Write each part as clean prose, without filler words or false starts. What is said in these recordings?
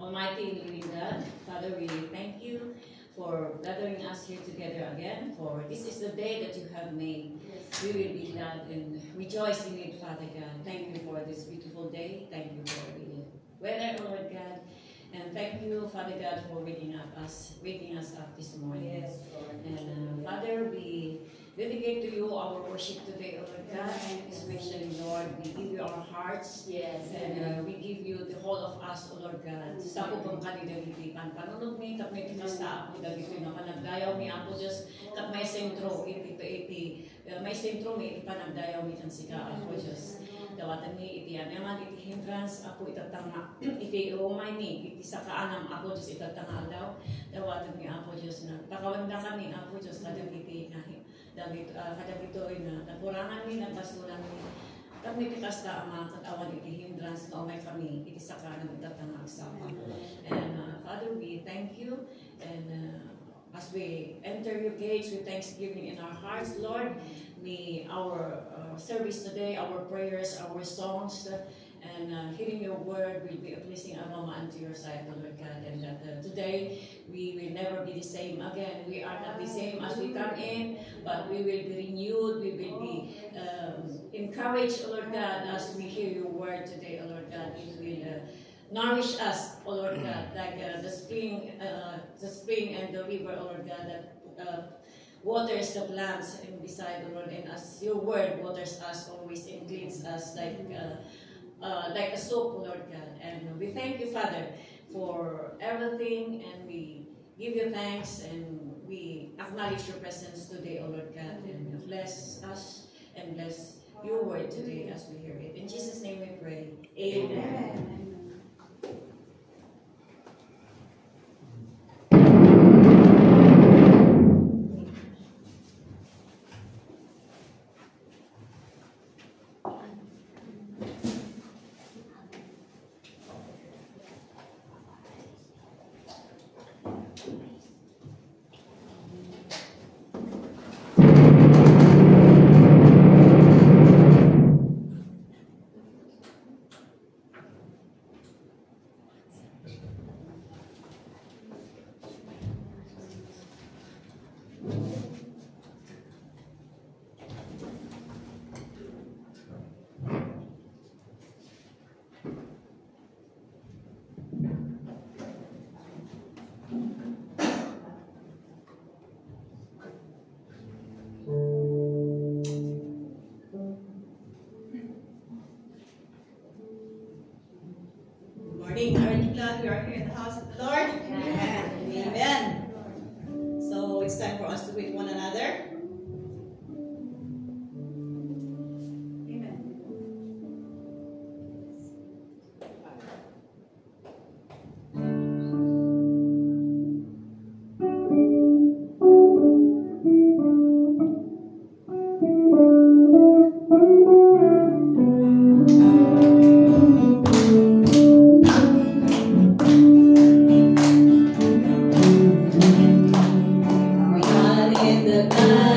Almighty and living God, Father, we thank you for gathering us here together again, for this is the day that you have made. We will be glad and rejoice in it, Father God. Thank you for this beautiful day. Thank you for the weather, Lord God. And thank you, Father God, for waking us up this morning. Yes, Lord. And Father, we dedicate to you our worship today, Lord God. Especially, Lord, we give you our hearts. Yes. And we give you the whole of us, O Lord God. Sa pupong kanidagiti, panunod mi, kap may tikasta ako, dagito na panagdayaw mi ako, Diyos, kap may sentro, may sentro mi, panagdayaw mi, tansika ako, Diyos. Dawatan mi, iti anaman, iti hindrance, ako itatanga, iti umay mi, iti sa kaanam ako, Diyos, itatanga daw. Dawatan mi ako, Diyos, na pakawanda kami, ako, Diyos, kadagiti, kadagito, na nakurangan mi, nagpasulan mi. Kami tikasta ang mga katawan, iti hindrance, na umay kami, iti sa kaanam, itatanga agsapa. And Father, we thank you, and as we enter your gates with thanksgiving in our hearts, Lord, may our service today, our prayers, our songs, and hearing your word will be a pleasing aroma unto your sight, Lord God. And that today we will never be the same again. We are not the same as we come in, but we will be renewed. We will be encouraged, Lord God, as we hear your word today, Lord God. It will nourish us, O Lord God, like the spring and the river, O Lord God, that waters the plants and beside, O Lord, and as your word waters us always and cleans us like a soap, O Lord God. And we thank you, Father, for everything, and we give you thanks, and we acknowledge your presence today, O Lord God, and bless us and bless your word today as we hear it. In Jesus' name we pray. Amen. We are here in the house of the Lord. Amen. Amen. So it's time for us to greet one another. Amen. In the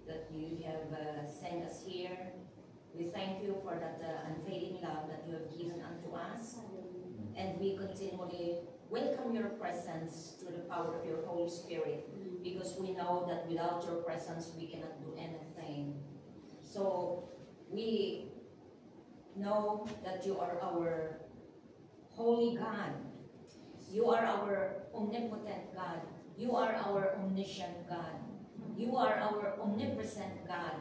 that you have sent us here. We thank you for that unfailing love that you have given unto us. And we continually welcome your presence through the power of your Holy Spirit, because we know that without your presence we cannot do anything. So we know that you are our holy God. You are our omnipotent God. You are our omniscient God. You are our omnipresent God.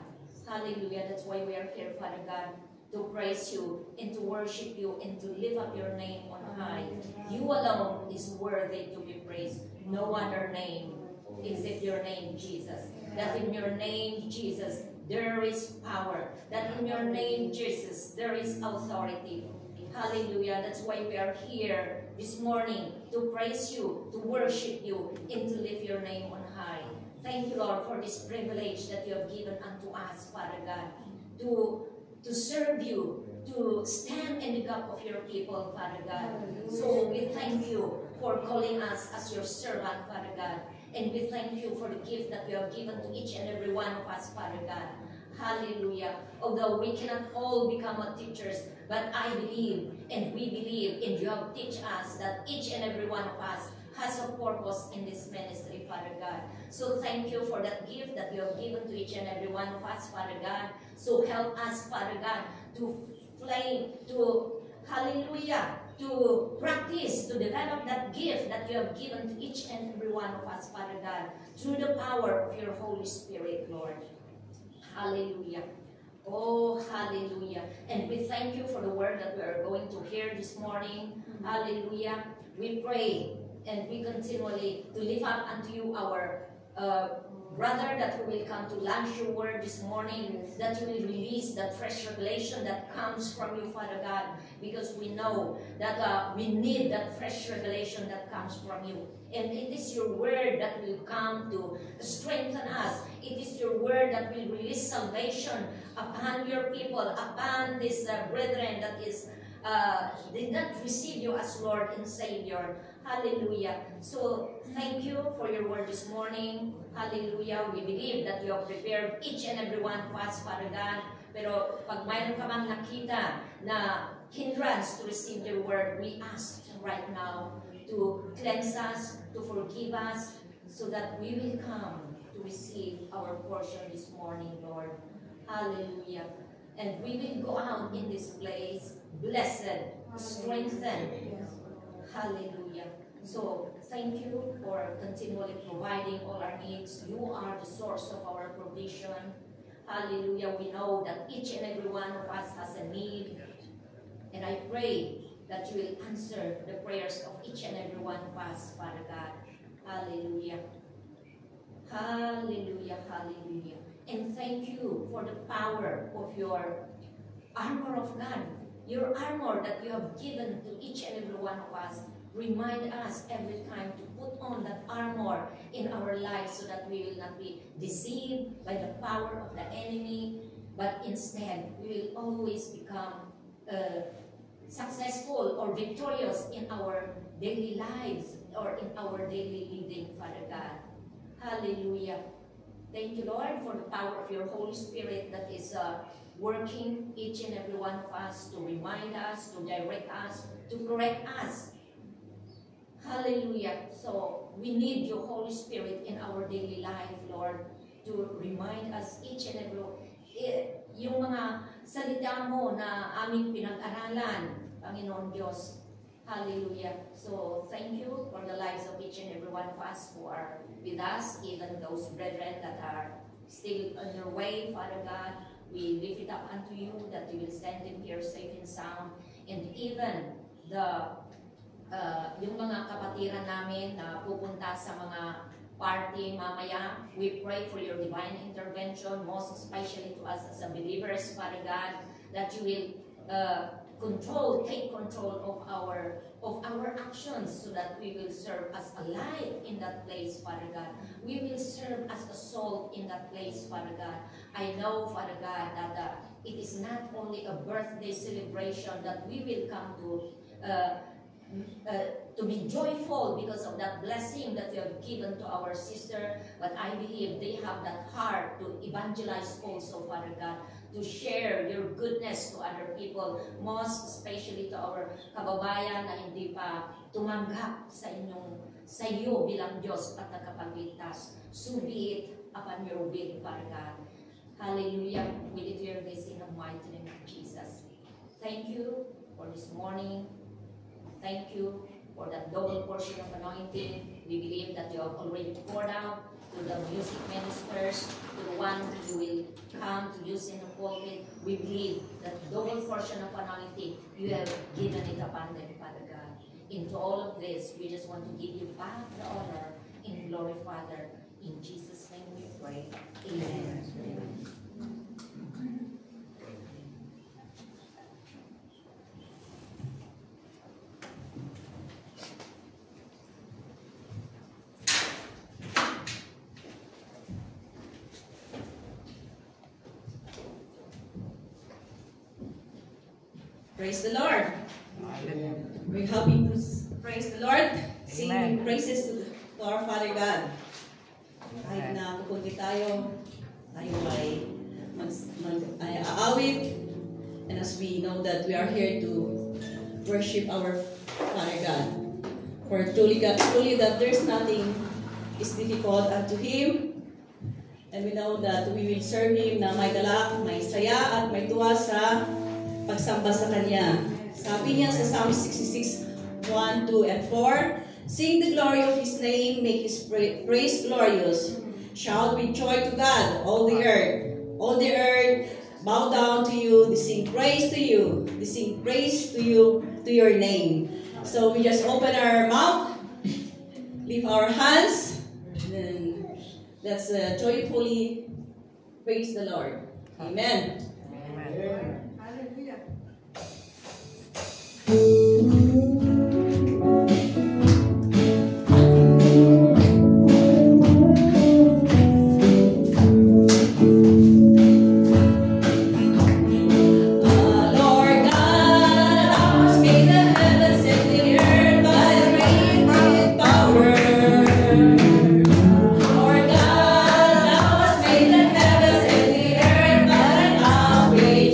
Hallelujah. That's why we are here, Father God, to praise you and to worship you and to lift up your name on high. You alone is worthy to be praised. No other name except your name, Jesus. That in your name, Jesus, there is power. That in your name, Jesus, there is authority. Hallelujah. That's why we are here this morning, to praise you, to worship you, and to lift your name on high. Thank you, Lord, for this privilege that you have given unto us, Father God, to serve you, to stand in the gap of your people, Father God. So we thank you for calling us as your servant, Father God. And we thank you for the gift that you have given to each and every one of us, Father God. Hallelujah. Although we cannot all become teachers, but I believe and we believe, and you have taught us that each and every one of us has a purpose in this ministry, Father God. So thank you for that gift that you have given to each and every one of us, Father God. So help us, Father God, to flame, to, hallelujah, to practice, to develop that gift that you have given to each and every one of us, Father God, through the power of your Holy Spirit, Lord. Hallelujah. Oh, hallelujah. And we thank you for the word that we are going to hear this morning. Hallelujah. We pray and we continually to lift up unto you our brother that who will come to launch your word this morning, that you will release that fresh revelation that comes from you, Father God, because we know that we need that fresh revelation that comes from you. And it is your word that will come to strengthen us. It is your word that will release salvation upon your people, upon this brethren that is did not receive you as Lord and Savior. Hallelujah. So thank you for your word this morning. Hallelujah. We believe that you have prepared each and every one of us, Father God. Pero pag mayroon ka mang nakita na hindrance to receive your word, we ask right now to cleanse us, to forgive us, so that we will come to receive our portion this morning, Lord. Hallelujah. And we will go out in this place blessed, strengthened. Hallelujah. So thank you for continually providing all our needs. You are the source of our provision. Hallelujah. We know that each and every one of us has a need. And I pray that you will answer the prayers of each and every one of us, Father God. Hallelujah. Hallelujah. Hallelujah. And thank you for the power of your armor of God. Your armor that you have given to each and every one of us. Remind us every time to put on that armor in our lives so that we will not be deceived by the power of the enemy, but instead we will always become successful or victorious in our daily lives or in our daily living, Father God. Hallelujah. Thank you, Lord, for the power of your Holy Spirit that is working each and every one of us to remind us, to direct us, to correct us. Hallelujah. So we need your Holy Spirit in our daily life, Lord, to remind us each and every yung mga salita mo na aming pinag-aralan, Panginoon Diyos. Hallelujah. So thank you for the lives of each and every one of us who are with us, even those brethren that are still on their way, Father God. We lift it up unto you that you will send them here safe and sound. And even the yung mga kapatiran namin na pupunta sa mga party mamaya, we pray for your divine intervention, most especially to us as a believers, Father God, that you will take control of our actions so that we will serve as a light in that place, Father God. We will serve as a salt in that place, Father God. I know, Father God, that it is not only a birthday celebration that we will come to to be joyful because of that blessing that you have given to our sister. But I believe they have that heart to evangelize also, Father God, to share your goodness to other people, most especially to our kababayan na hindi pa tumanggap sa iyo bilang Diyos at tagapagligtas. So be it upon your will, Father God. Hallelujah. We declare this in the mighty name of Jesus. Thank you for this morning. Thank you for that double portion of anointing. We believe that you have already poured out to the music ministers, to the one who will come to use in the pulpit. We believe that double portion of anointing, you have given it upon them, Father God. Into all of this, we just want to give you back the honor and glory, Father. In Jesus' name we pray. Amen. Praise the Lord. We're happy to praise the Lord. Sing praises to our Father God. Kahit na pupunti tayo ay aawit. And as we know that we are here to worship our Father God. For truly that there's nothing is difficult unto Him. And we know that we will serve Him na may galak, may saya at may tuwa sa pagsamba sa Kanya. Sabi niya sa Psalm 66, 1, 2, and 4, sing the glory of His name, make His praise glorious. Shout with joy to God, all the earth. All the earth bow down to you, they sing praise to you. They sing praise to you, to your name. So we just open our mouth, lift our hands, and let's joyfully praise the Lord. Amen. Amen.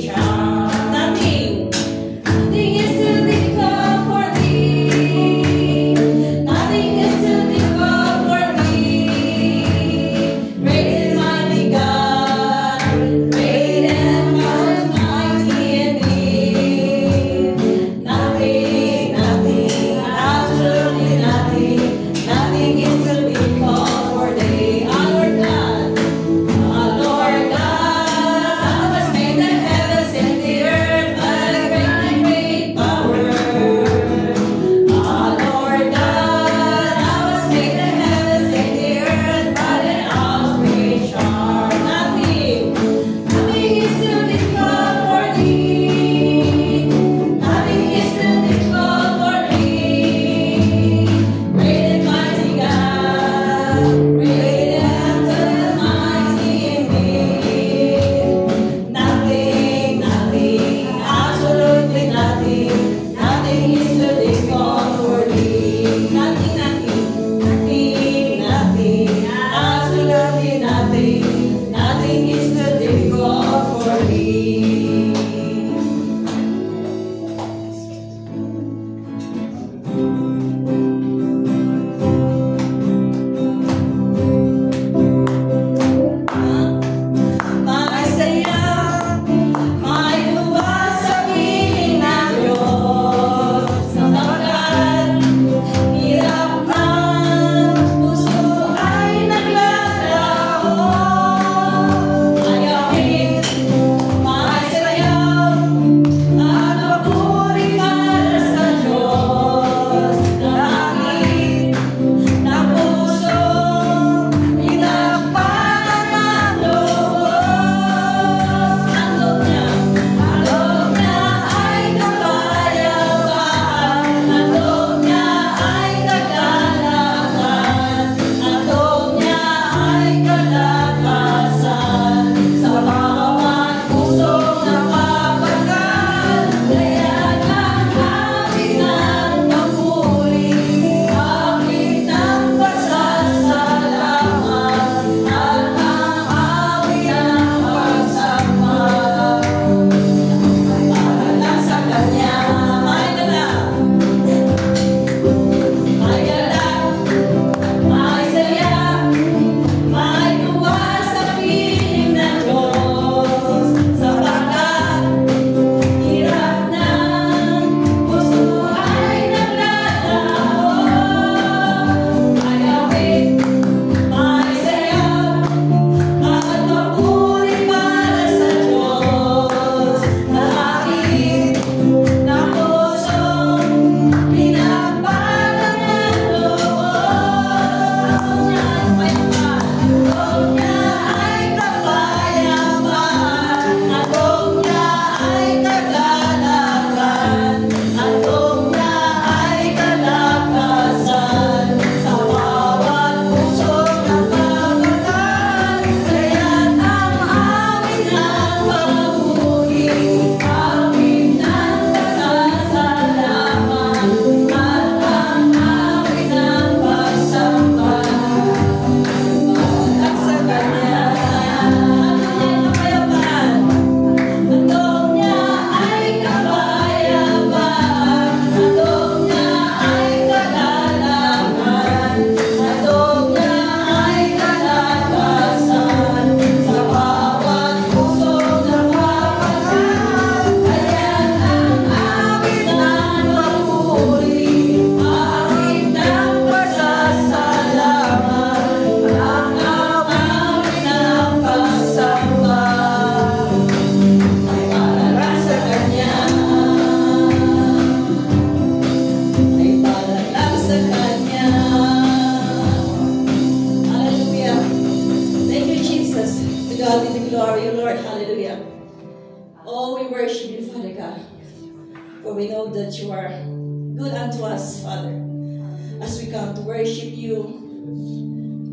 Child. we know that you are good unto us, Father. As we come to worship you,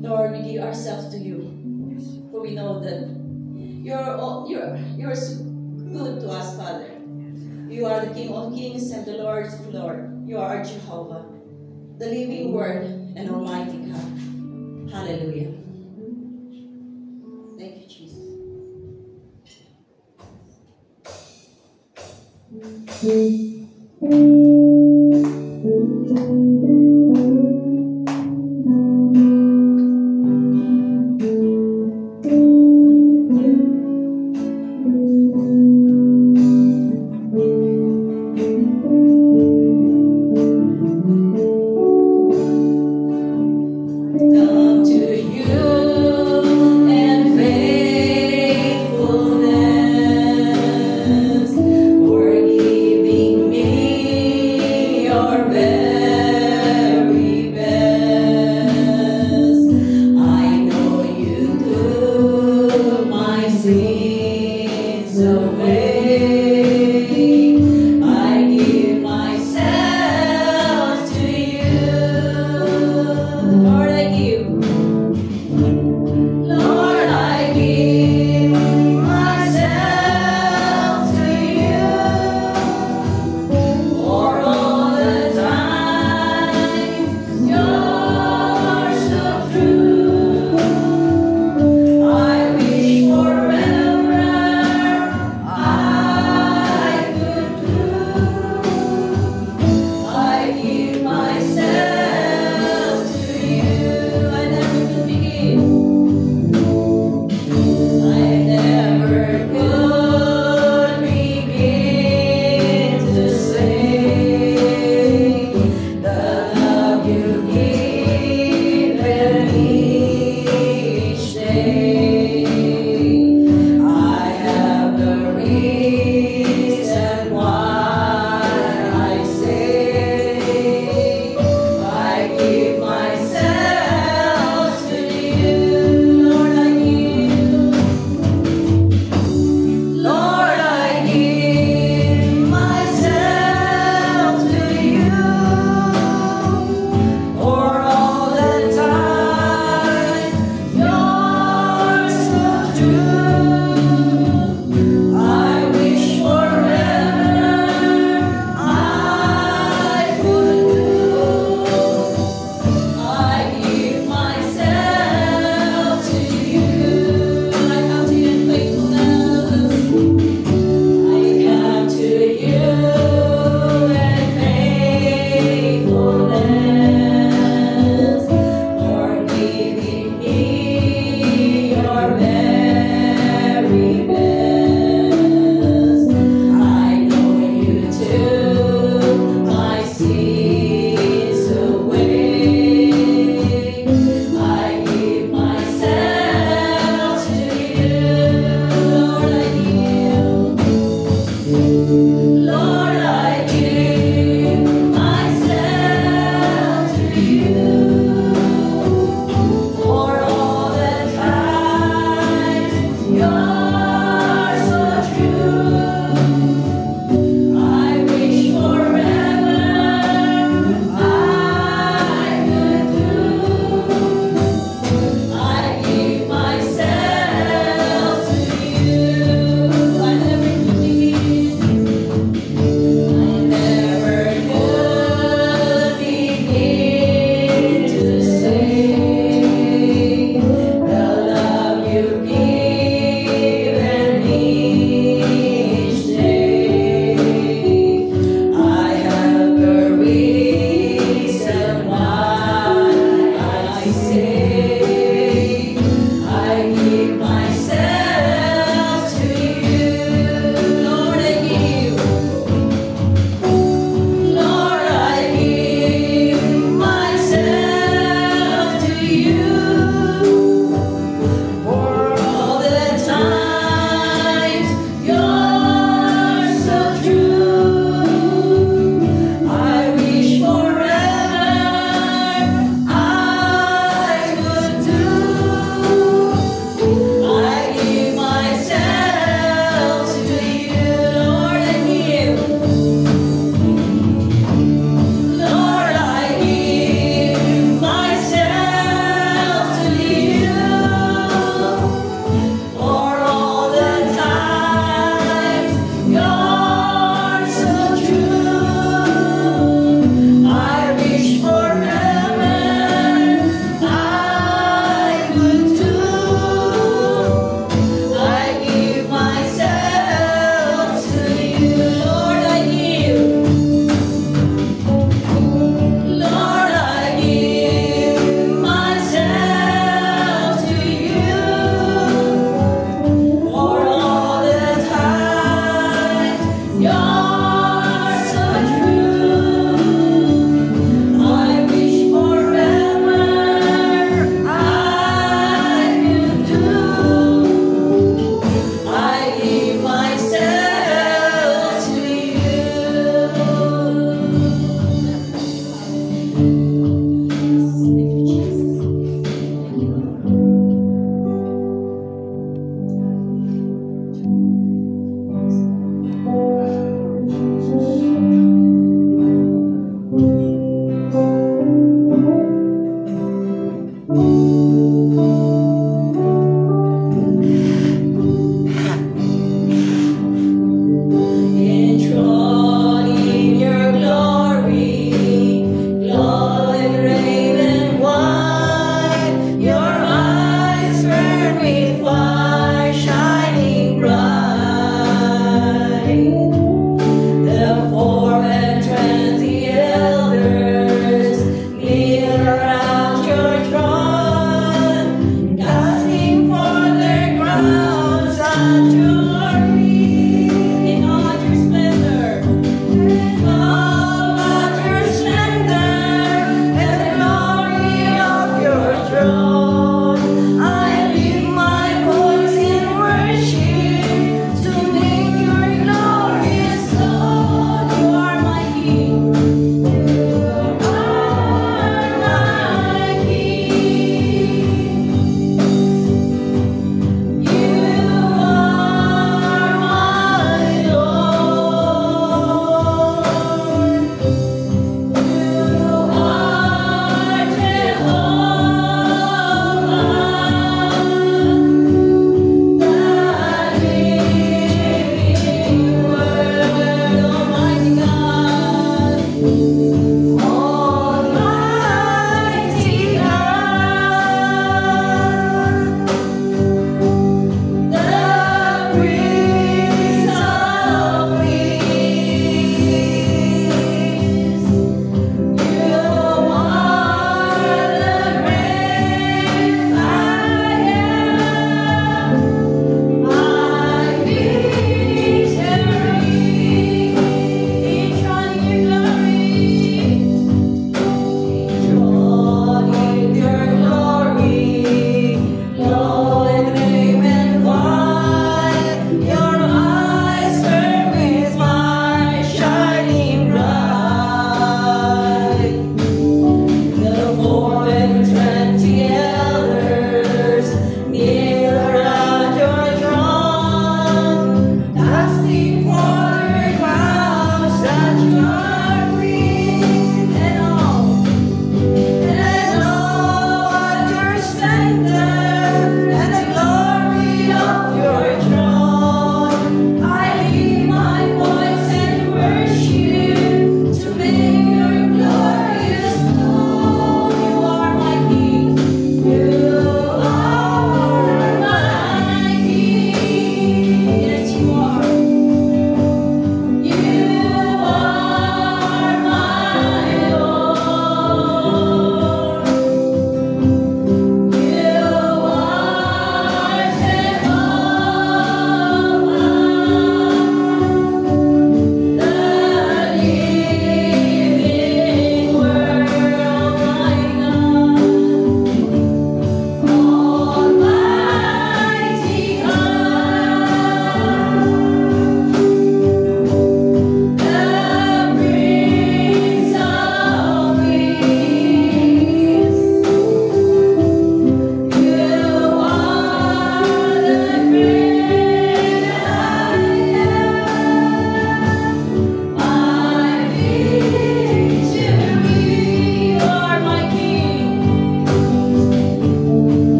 Lord, we give ourselves to you. For we know that you're so good to us, Father. You are the King of Kings and the Lord of Lords. You are our Jehovah, the living Word and Almighty God. Hallelujah. Thank you, Jesus. Come to you and faithfulness, forgiving me your very best. I know you took my sins away. I give myself to you. Lord, I give. Lord, I give myself to you for all the time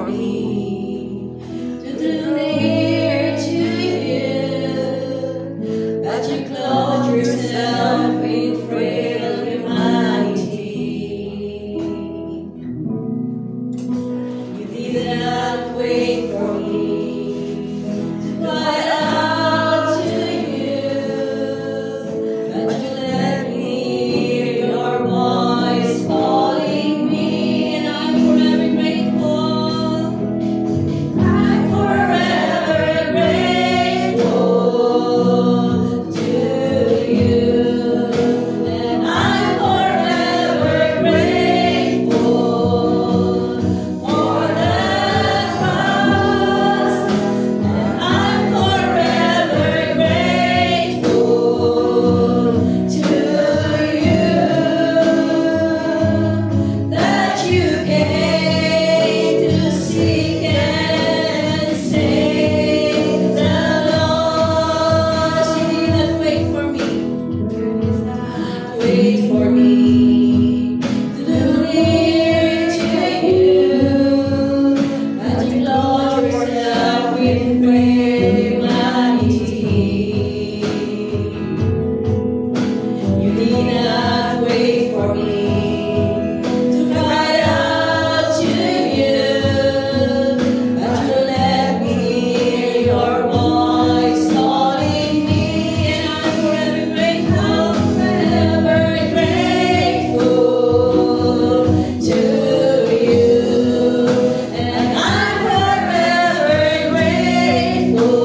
for me to draw near to you, but you clothe yourself in frail humanity. You did not wait for me to cry out to you, but you let me hear your voice calling me, and I'm forever grateful. I'm forever grateful to you, and I'm forever grateful for the cross, and I'm forever grateful to you that you came to seek and save the lost. You did not wait for me to draw near to you, but you clothe yourself with humanity. You did not wait for me to cry out to you, but you let me hear your voice calling me, and I'm forever grateful to you, and I'm forever grateful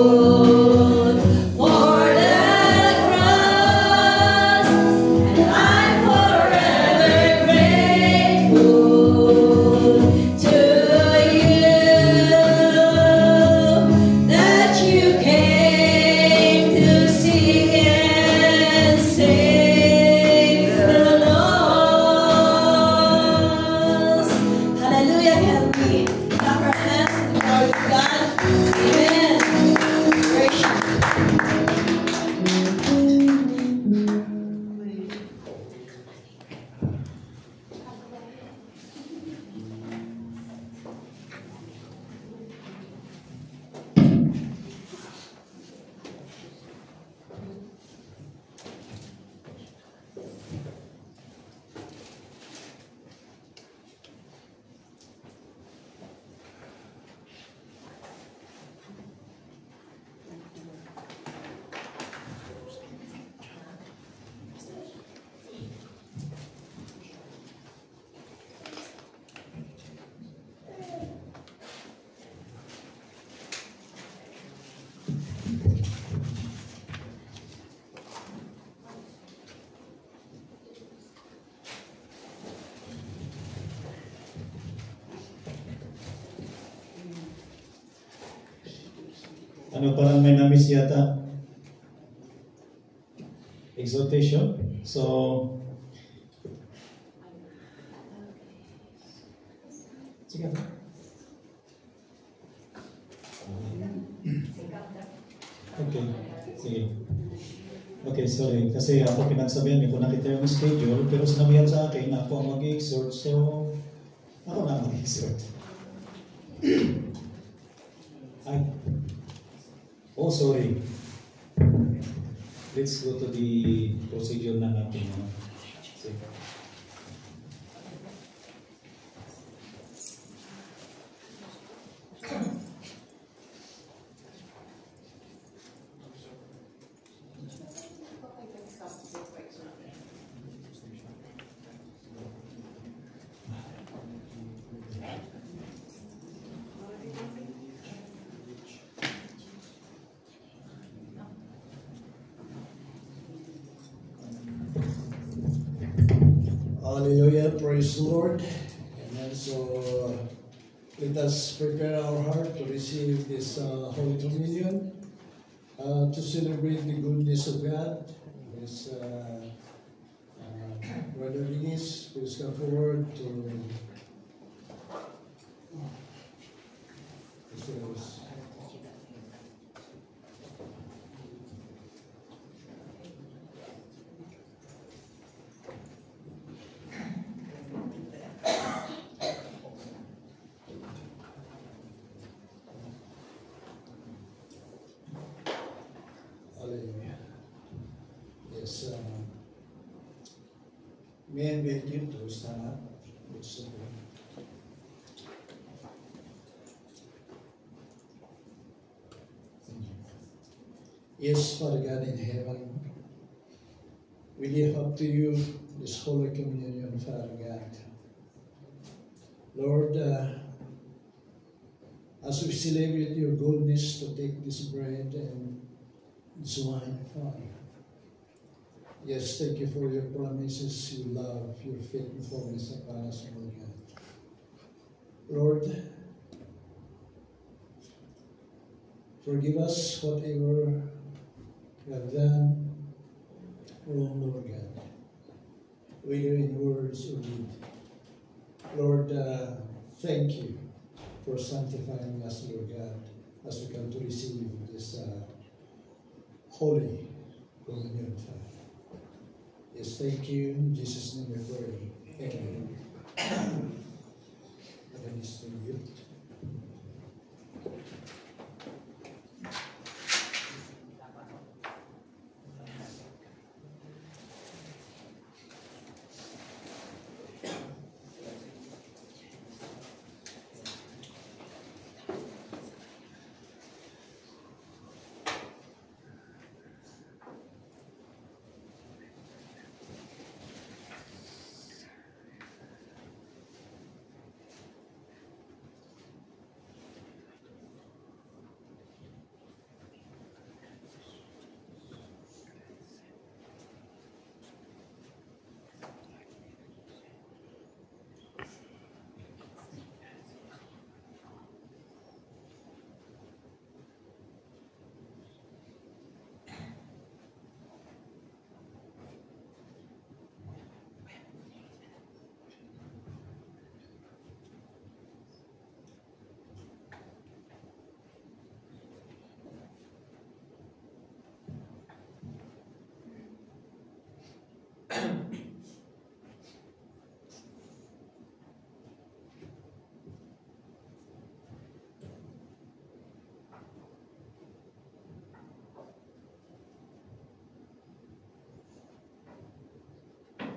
for the cross, and I'm forever grateful to you that you came to seek and save the lost. Hallelujah. Can we clap our hands to the Lord God? Amen. Worship. Ano, parang may namiss yata. Exhortation. So, sige. Okay, sige. Okay, sorry. Kasi ako pinagsabihan niyo kung nakita yung schedule, pero sinabihan sa akin na ako ang mag-exhort, so ako na ang mag-exhort. Ay. Oh, sorry. Let's go to the procedure na natin. Sige. Hallelujah, praise the Lord. Amen. So let us prepare our heart to receive this Holy Communion, to celebrate the goodness of God. Yes, Brother Dennis, please come forward to Yes. May I invite you to stand up? It's okay. Thank you. Yes, Father God in heaven, we lift up to you this Holy Communion, Father God. Lord, as we celebrate your goodness to take this bread and this wine, Father. Yes, thank you for your promises, your love, your faithfulness upon us, Lord God. Lord, forgive us whatever we have done wrong, Lord God, whether in words or deed. Lord, thank you for sanctifying us, Lord God, as we come to receive this holy communion, Father. Yes, thank you. In Jesus' name we pray. Amen. Heaven is to you.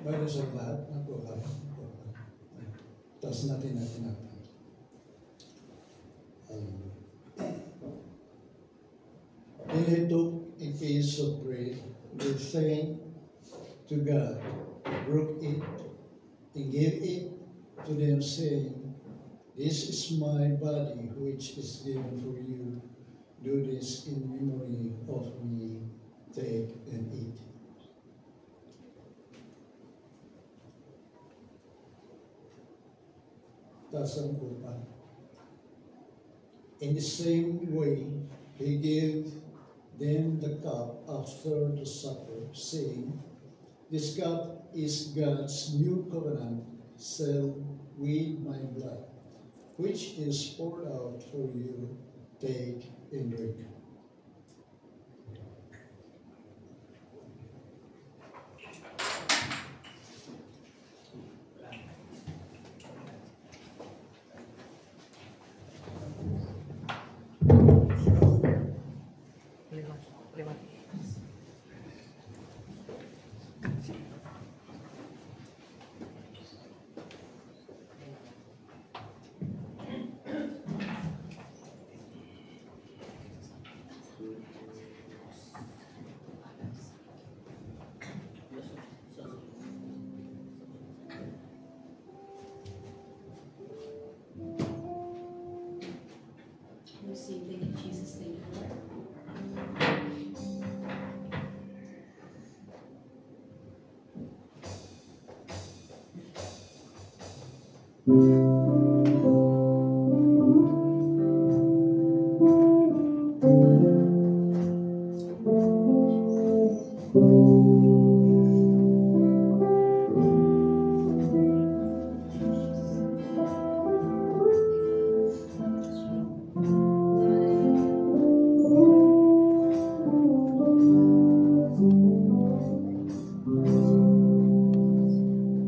Bago sa lahat, nakuha. Tapos natin na tinapay. Then he took a piece of bread, gave thanks to God, broke it, and gave it to them, saying, "This is my body, which is given for you. Do this in memory of me. Take and eat." That's ang upan. In the same way, he gave them the cup after the supper, saying, "This cup is God's new covenant, sealed with my blood, which is poured out for you. Take and drink." Receive it in Jesus' name.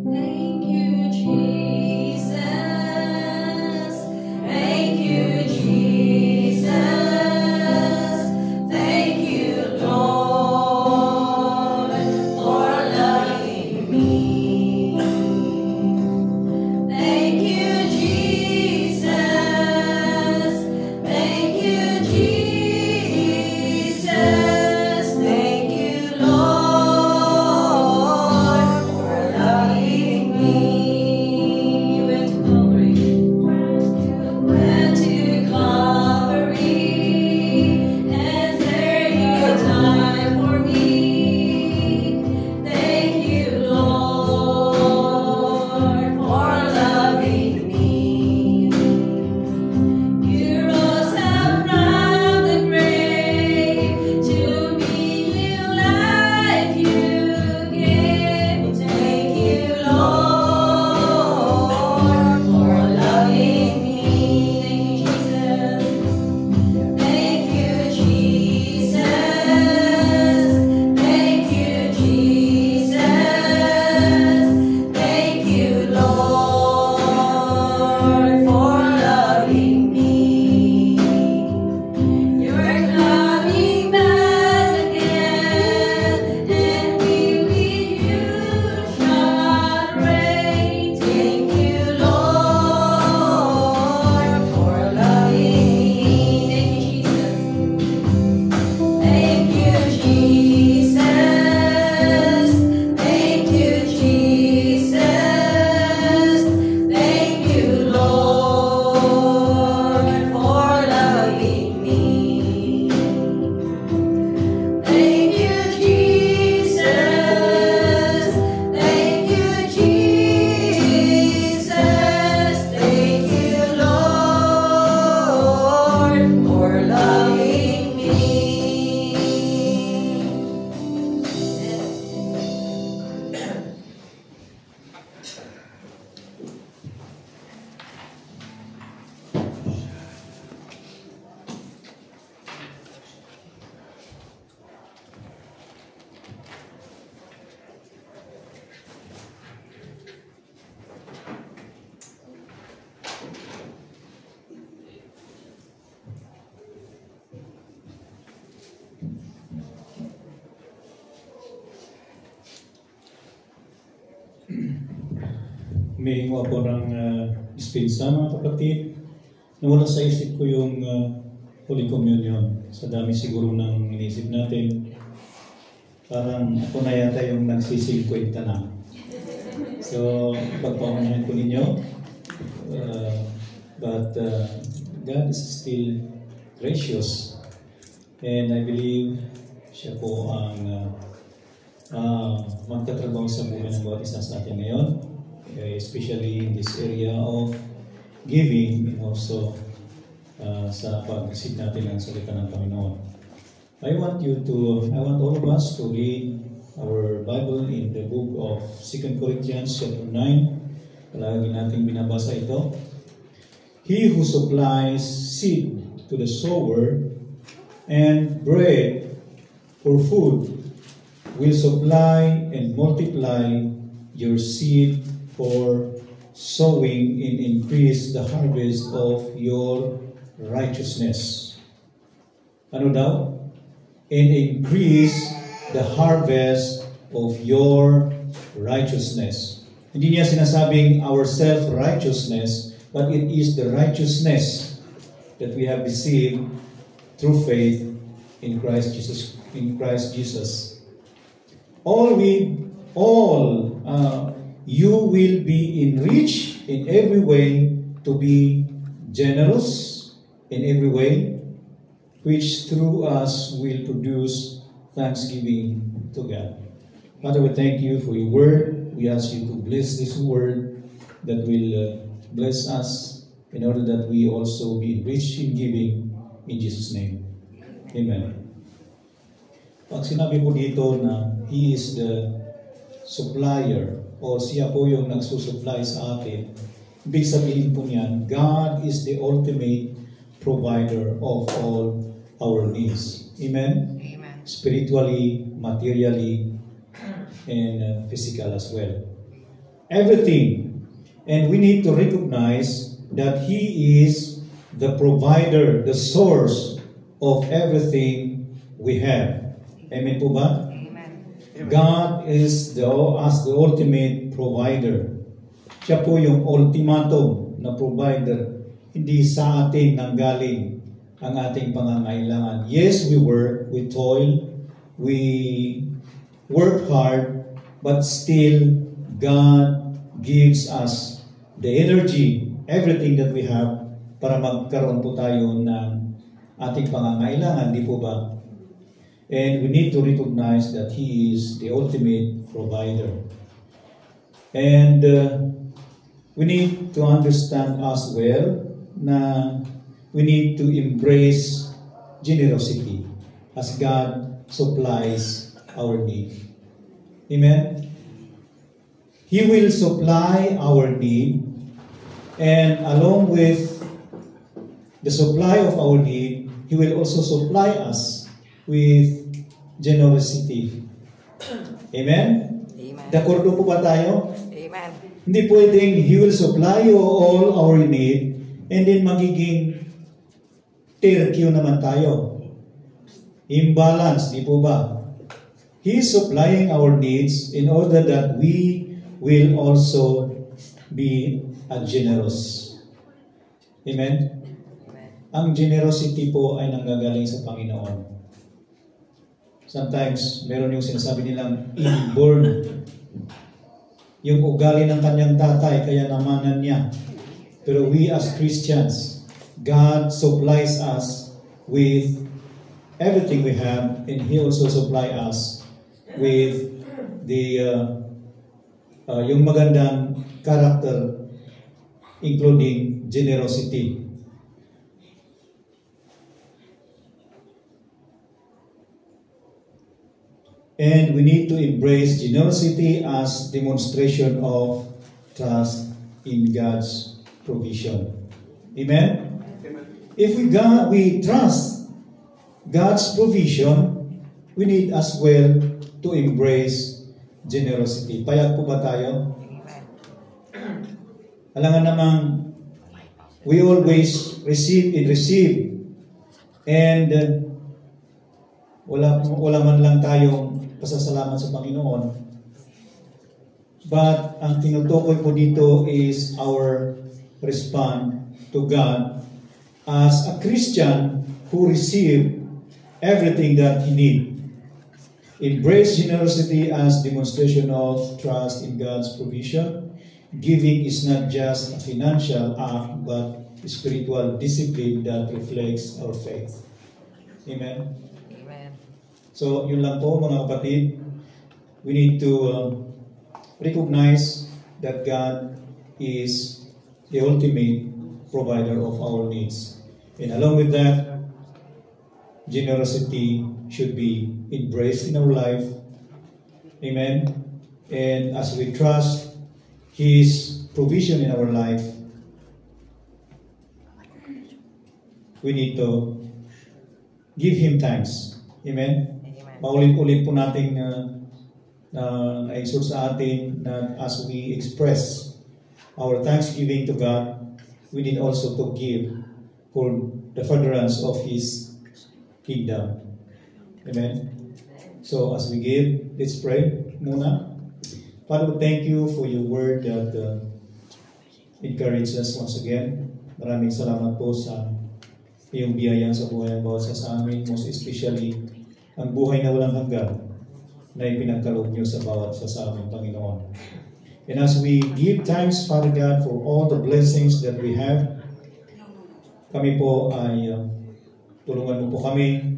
Thank you, Jesus. humihingo ako ng dispensa, mga kapatid. Nawala sa isip ko yung Holy Communion. Sa dami siguro ng inisip natin. Parang ako na yata yung nagsisingkwenta na. So, pagpaunahan ko ninyo. But God is still gracious. And I believe siya po ang magtatrabaho sa buhay ng bawat isa sa atin ngayon. Especially in this area of giving and also sa pag-receive natin ng salita ng Panginoon. I want all of us to read our Bible in the book of 2 Corinthians chapter 9. Palagi natin binabasa ito. He who supplies seed to the sower and bread for food will supply and multiply your seed for sowing and increase the harvest of your righteousness. Ano daw? And increase the harvest of your righteousness. Hindi niya sinasabing our self-righteousness, but it is the righteousness that we have received through faith in Christ Jesus. You will be enriched in every way to be generous in every way, which through us will produce thanksgiving to God. Father, we thank you for your word. We ask you to bless this word that will bless us in order that we also be enriched in giving in Jesus' name. Amen. Pag sinabi po dito na He is the supplier o siya po yung nagsusupply sa atin, ibig sabihin po niyan, God is the ultimate provider of all our needs. Amen? Amen. Spiritually, materially, and physical as well. Everything. And we need to recognize that He is the provider, the source of everything we have. Amen po ba? God is the ultimate provider. Siya po yung ultimatum na provider. Hindi sa atin nanggaling ang ating pangangailangan. Yes, we work, we toil, we work hard, but still God gives us the energy, everything that we have para magkaroon po tayo ng ating pangangailangan, di po ba? And we need to recognize that He is the ultimate provider. And we need to understand as well na we need to embrace generosity as God supplies our need. Amen? He will supply our need, and along with the supply of our need, He will also supply us with generosity. Amen? Amen. Dakordo po ba tayo? Amen. Hindi pwedeng He will supply you all our need and then magiging terkyo naman tayo. Imbalance, di po ba? He is supplying our needs in order that we will also be generous. Amen? Ang generosity po ay nanggagaling sa Panginoon. Sometimes, meron yung sinasabi nilang inborn. Yung ugali ng kanyang tatay, kaya namanan niya. Pero we as Christians, God supplies us with everything we have, and He also supplies us with the yung magandang character, including generosity. And we need to embrace generosity as demonstration of trust in God's provision. Amen? If we trust God's provision, we need as well to embrace generosity. Payag po ba tayo? Alangan namang we always receive. And wala man lang tayong pasasalamat sa Panginoon. But ang tinutukoy po dito is our response to God as a Christian who received everything that he needs. Embrace generosity as demonstration of trust in God's provision. Giving is not just a financial act, but a spiritual discipline that reflects our faith. Amen? Amen. So, yun lang po mga kapatid. We need to recognize that God is the ultimate provider of our needs. And along with that, generosity should be embraced in our life. Amen. And as we trust His provision in our life, we need to give Him thanks. Amen. Amen. Paulit-ulit po nating na-exhort sa atin na as we express our thanksgiving to God, we need also to give for the furtherance of His kingdom. Amen. So as we give, let's pray muna. Father, we thank you for your word that encourages us once again. Maraming salamat po sa iyong biyaya sa buhay ng bawat sa amin, most especially ang buhay na walang hanggan na ipinagkaloob niyo sa bawat sa amin, Panginoon. And as we give thanks, Father God, for all the blessings that we have, kami po ay tulungan mo po kami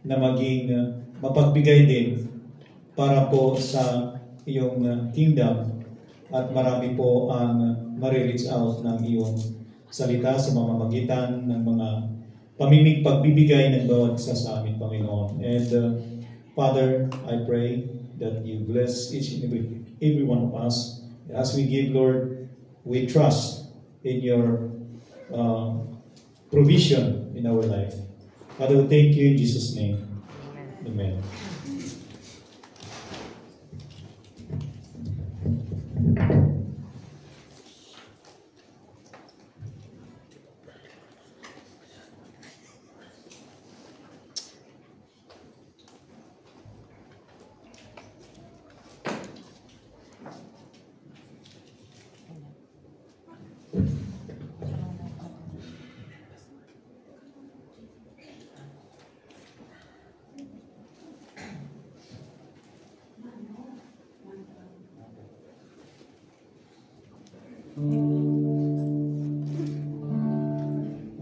na maging mapagbigay din para po sa iyong kingdom at marami po ang marireach out ng iyong salita sa mamamagitan ng mga pamimig pagbibigay ng bawat isa sa amin, Panginoon. And Father, I pray that you bless each and every one of us. As we give, Lord, we trust in your provision in our life. Father, we thank you in Jesus' name. Amen.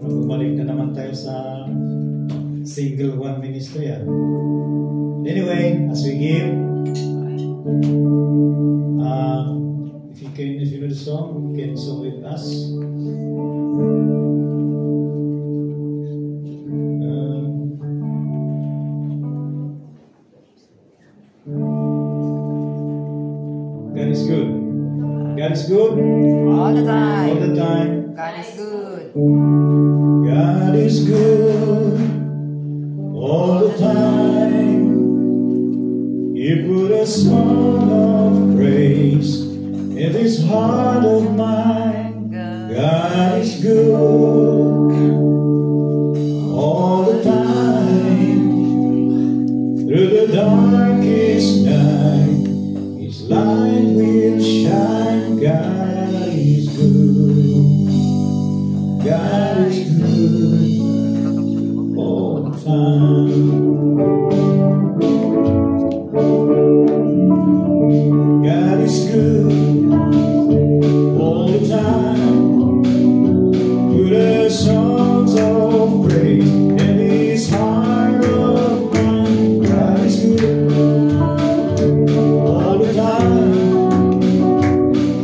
Bumalik na naman tayo sa single one ministry. Anyway, as we give, if you know the song, you can sing with us. God is good. God is good. All the time. All the time. God is good. God is good all the time. He put a song of praise in this heart of mine. God is good all the time. Through the darkest night, His light will shine. God is good. God is good all the time. God is good all the time. Put the songs of praise in His heart of mine. God is good all the time.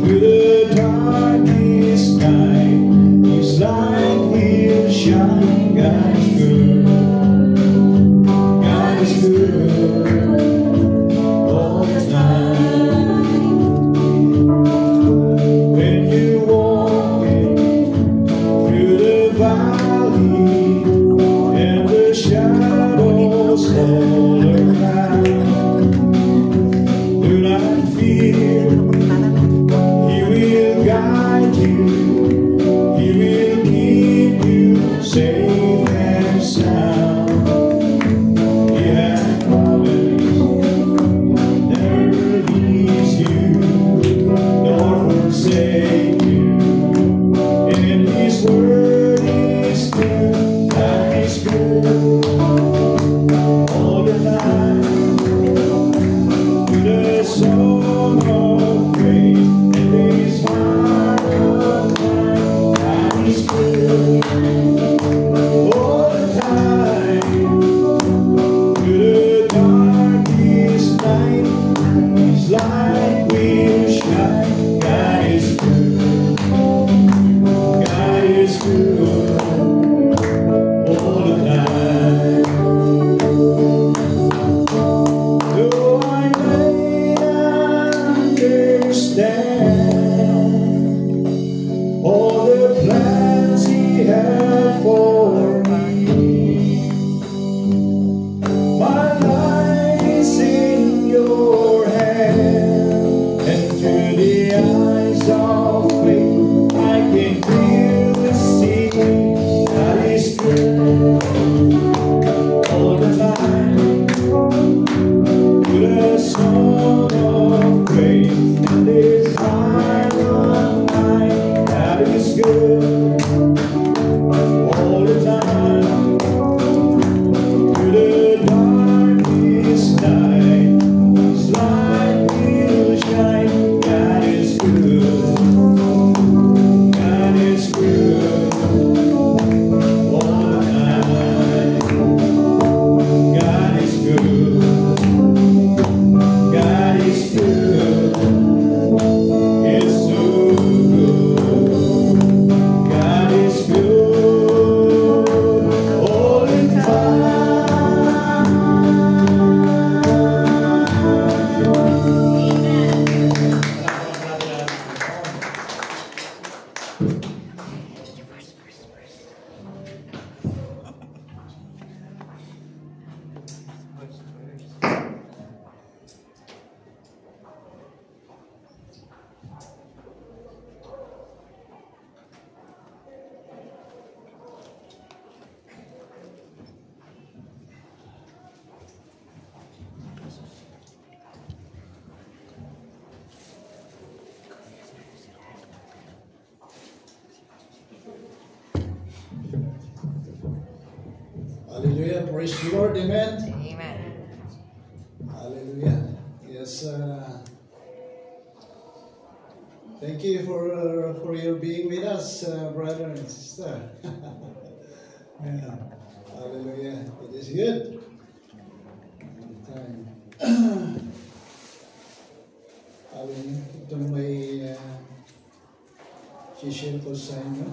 Through the darkest night, His light will shine. God is good. God is good all the time. When you walk through the valley and the shadows all around, do not fear. He will guide you. He will keep you safe and sound. He has promised never leaves you Hallelujah. Praise the Lord. Amen. Amen. Hallelujah. Yes. Thank you for your being with us, brother and sister. Yeah. Hallelujah. It is good. Time. Hallelujah. Itong may share ko sa inyo.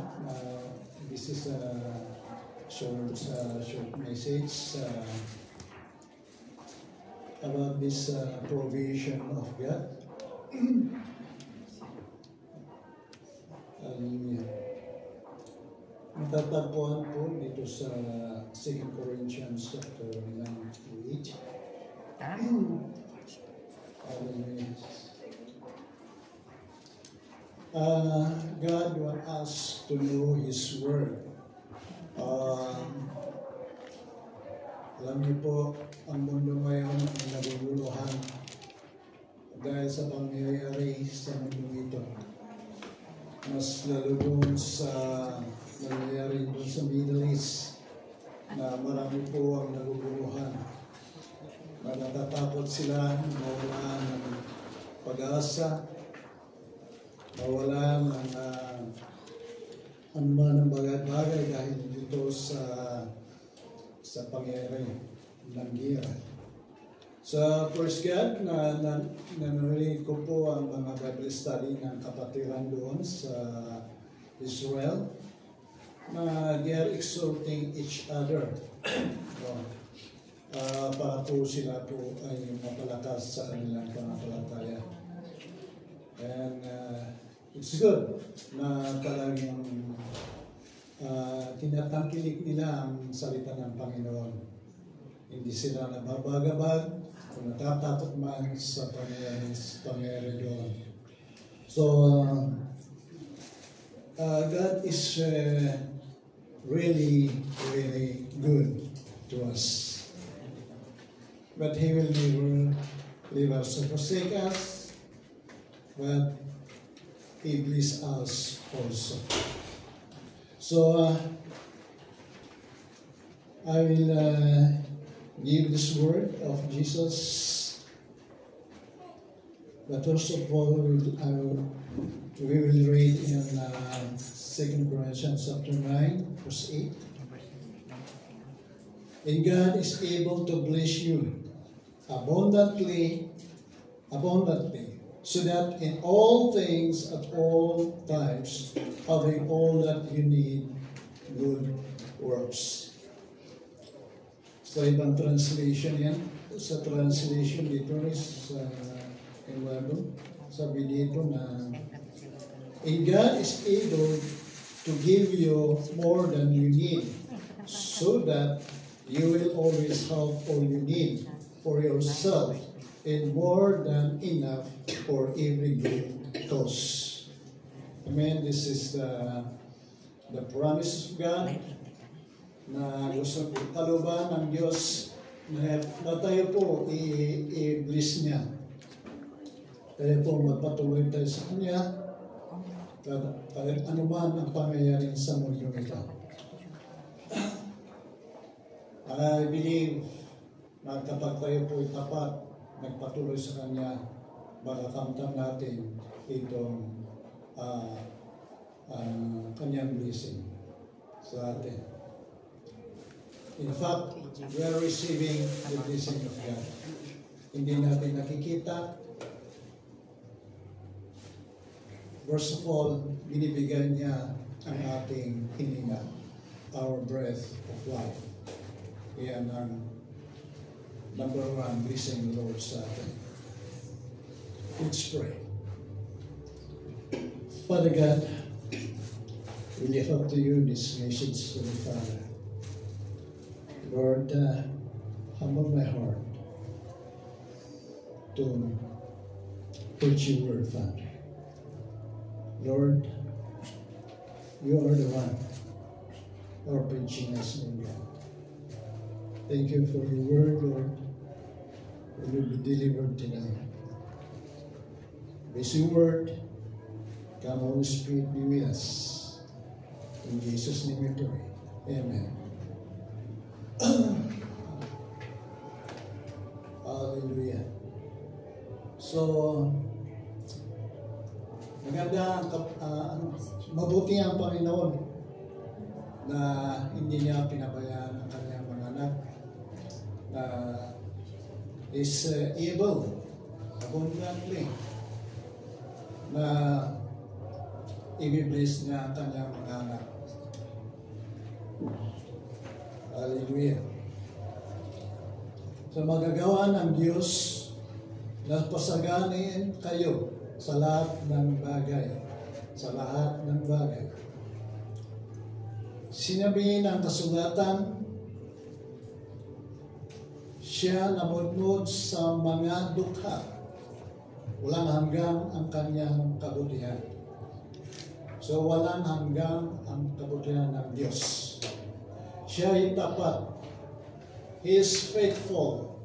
This is a short message about this provision of God. Hallelujah. Matatagpuan po dito sa 2 Corinthians chapter 9-8. Hallelujah. God wants us to know His Word. Alam niyo po, ang mundo ngayon ay naguguluhan dahil sa pangyayari sa mundo ito. Mas lalo doon sa nangyayari doon sa Middle East na marami po ang naguguluhan. Natatakot sila, mawalan ng pag-asa, mawalan ng anuman ng bagay dahil dito sa pangyayari ng gira. Sa First God, narinig ko po ang mga Bible study ng kapatiran doon sa Israel na they are exhorting each other. Para po sila po ay mapalakas sa kanilang pananampalataya. And it's good na talagang tinatangkilik nila ang salita ng Panginoon. Hindi sila nababagabag kung natatakot man sa pangyayari doon. So, God is really, really good to us. But He will never leave us or forsake us, but He bless us also. So, I will give this word of Jesus, but first of all, we will read in 2 Corinthians chapter 9, verse 8. And God is able to bless you abundantly, so that in all things at all times, having all that you need, good works. Sa ibang translation yan, sa translation dito is in Bible, sabi dito na, and God is able to give you more than you need, so that you will always have all you need for yourself and more than enough for every good cause. Amen. This is the promise of God na gusto kaluban ng Diyos na tayo po i-bless niya. Tayo po magpatuloy tayo sa Kanya kahit anuman ang pangyayari sa mundo ito. I believe na kapag tayo po tapat, nagpatuloy sa Kanya, makakamtan natin itong Kanyang blessing sa atin. In fact, we are receiving the blessing of God. Hindi natin nakikita. First of all, binibigyan niya ang ating hininga, our breath of life. Yan ang number one blessing the Lord sa atin. Let's pray. Father God, we lift up to you this message to the Father. Lord, humble my heart to preach your word, Father. Lord, you are the one who are preaching us, Lord God. Thank you for your word, Lord. It will be delivered tonight. Bless your word. Come, Holy Spirit, be with us. In Jesus' name we pray. Amen. So, mabuti ang Panginoon na hindi niya pinabayaan ang kanyang mga anak na is able abundantly na i-bless niya ang kanyang mga anak. Hallelujah. So magagawa ng Diyos na pasaganin kayo sa lahat ng bagay. Sa lahat ng bagay. Sinabi ng kasulatan, siya namudmod sa mga dukha. Walang hanggang ang kanyang kabutihan. So walang hanggang ang kabutihan ng Diyos. Siya ay tapat. He is faithful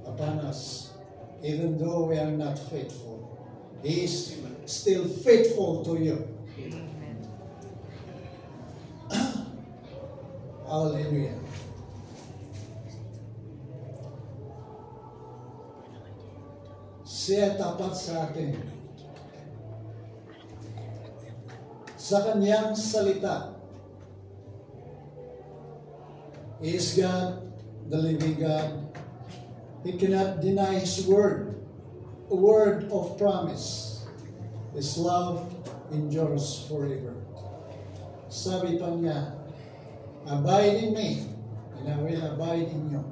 upon us, even though we are not faithful. He is still faithful to you. Hallelujah. Siya tapat sa atin. Sa kanyang salita, He is God, the living God. He cannot deny His word, a word of promise. His love endures forever. Sabi pa niya, abide in me, and I will abide in you.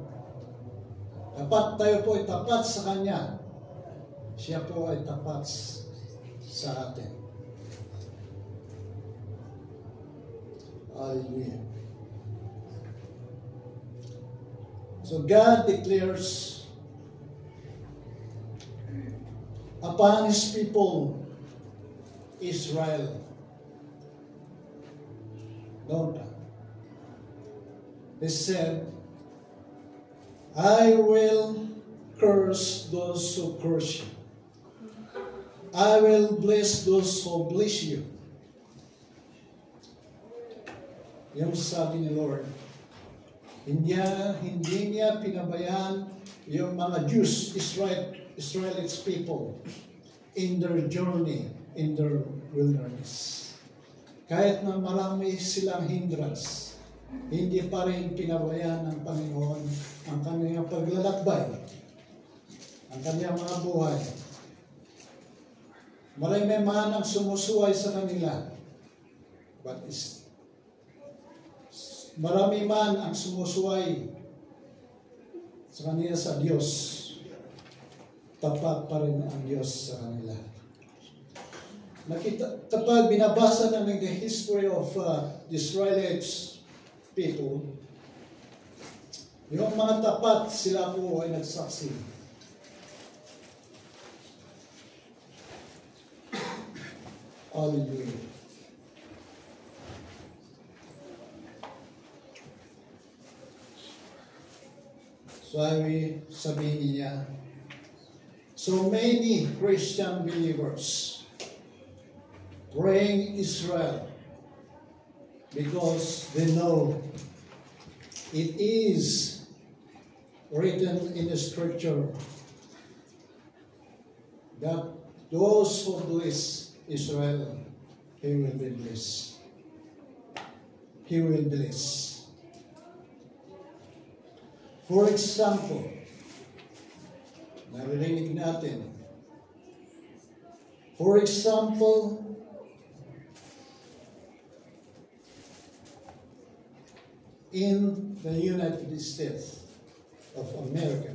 Tapat tayo po ay tapat sa Kanya. Siya po ay tapat sa atin. Hallelujah. So God declares upon His people, Israel, don't He said, I will curse those who curse you. I will bless those who bless you. Yung sabi ni Lord, hindi niya pinabayaan yung mga Jews, Israelites people, in their journey, in their wilderness. Kahit na marami silang hindrance, hindi pa rin pinabayaan ng Panginoon ang kanyang paglalakbay, ang kanyang mga buhay. Marami man ang sumusuway sa kanila, but marami man ang sumusuway sa kanila sa Diyos, tapat pa rin ang Diyos sa kanila. Kapag binabasa namin the history of the Israelites people, yung mga tapat, sila po ay nagsaksi. Hallelujah. Sabihin niya, so many Christian believers praying Israel because they know it is written in the scripture that those who bless Israel, He will be blessed. He will bless. For example, naririnig natin, for example, in the United States of America,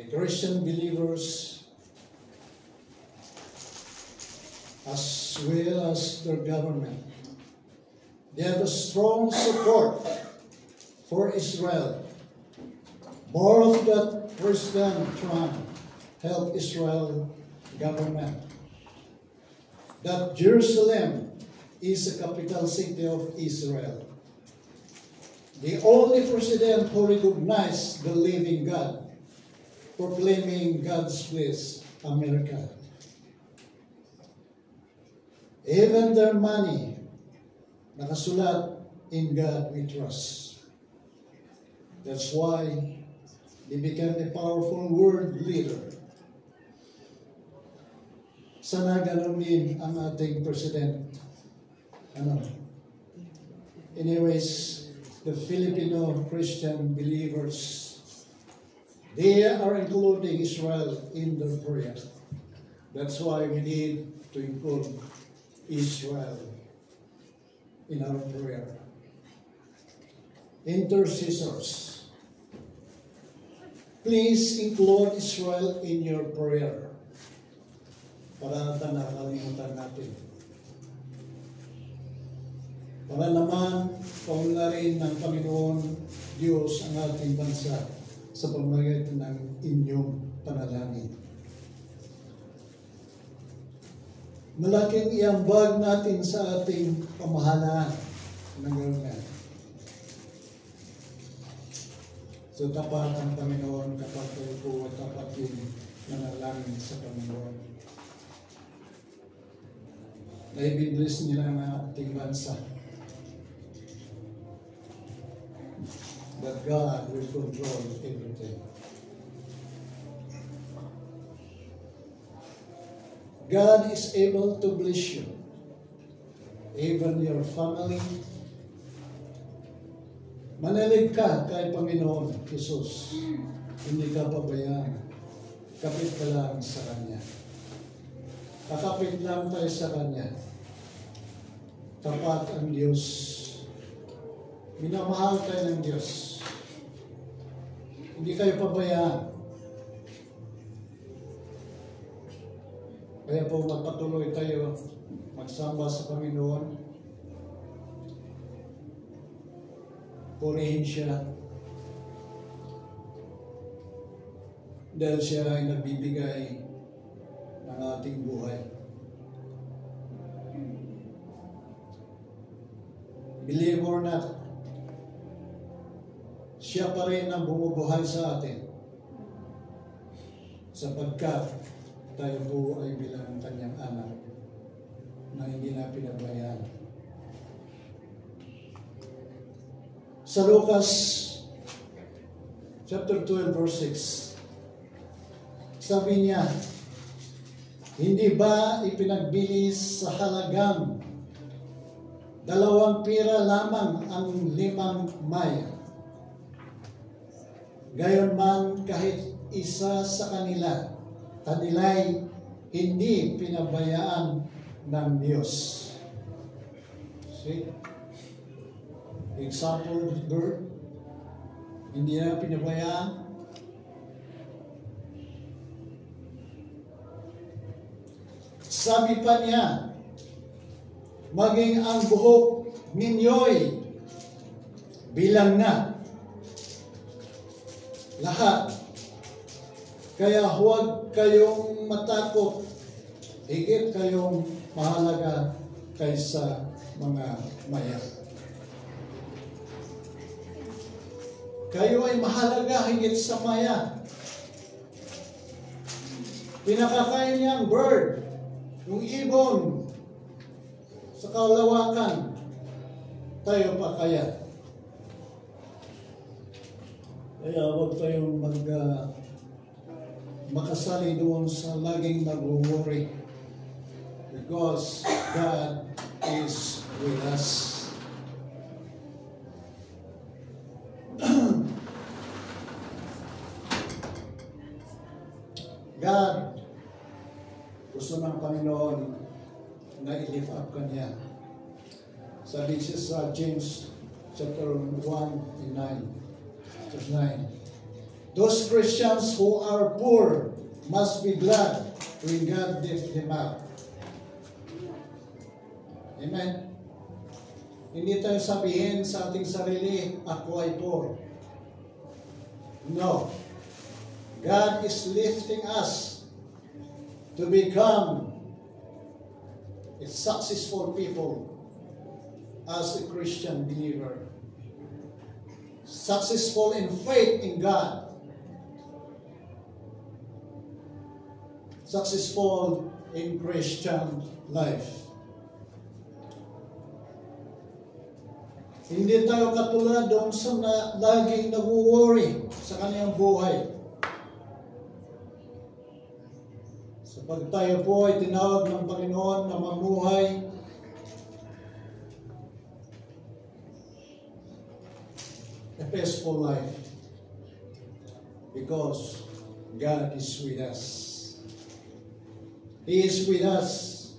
the Christian believers as well as their government, they have a strong support for Israel. More of that President Trump helped Israel government. That Jerusalem is the capital city of Israel. The only president who recognized the living God, proclaiming God's place, America. Even their money, nakasulat, in God we trust. That's why they became a powerful world leader Sana ganun din ang ating President. Anyways, the Filipino Christian believers, they are including Israel in their prayer. That's why we need to include Israel in our prayer. Intercessors, please include Israel in your prayer para nakalimutan natin. Para naman paunlarin ng Panginoon Diyos ang ating bansa sa pamamagitan ng inyong panalangin. Malaking iambag natin sa ating pamahalaan ng government. So tapat ang Panginoon kapag kayo po tapat din nanalangin sa Panginoon. Naibibless nila ang ating bansa. That God will control everything. God is able to bless you, even your family. Manalig ka kay Panginoon Jesus. Hindi ka pabayaan. Kapit ka lang sa Kanya. Kakapit lang tayo sa Kanya. Tapat ang Diyos. Minamahal tayo ng Diyos. Hindi kayo pabayaan. Kaya po magpatuloy tayo magsamba sa Panginoon. Purihin siya. Dahil siya ay nagbibigay ng ating buhay. Believe or not, siya pa rin ang bumubuhay sa atin. Sapagkat tayo po ay bilang kanyang anak na hindi na pinabayaan. Sa Lucas chapter 12 verse 6, sabi niya, hindi ba ipinagbilis sa halagang 2 pira lamang ang 5 maya? Gayon man kahit isa sa kanila'y hindi pinabayaan ng Diyos. See? Example, bird, hindi na pinabayaan. Sabi pa niya, maging ang buhok ninyo'y bilang na lahat. Kaya huwag kayong matakot, higit kayong mahalaga kaysa mga maya. Kayo ay mahalaga higit sa maya. Pinakakain niya ang bird, yung ibon, sa kalawakan, tayo pa kaya. Kaya huwag tayong makasali doon sa laging nag-worry. Because God is with us. God, gusto ng Panginoon na i-lift up ka niya. Sabi siya sa James chapter 1 and 9, verse 9. Those Christians who are poor must be glad when God lifts them up. Amen. Hindi tayo sabihin sa ating sarili, ako ay poor. No. God is lifting us to become a successful people as a Christian believer. Successful in faith in God. Successful in Christian life. Hindi tayo katulad doon sa laging nag-worry sa kanyang buhay. Pag tayo po ay tinawag ng Panginoon na mamuhay a peaceful life because God is with us. He is with us.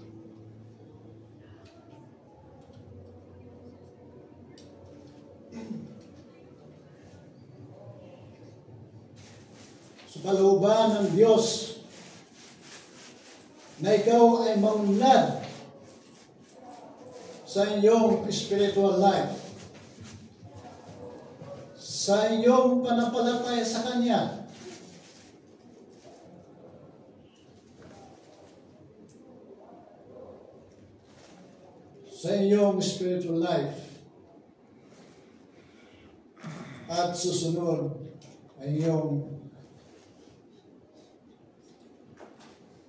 Sa kalooban ng Diyos na ikaw ay maunlad sa iyong spiritual life, sa iyong panampalataya sa Kanya, sa iyong spiritual life, at susunod ay yung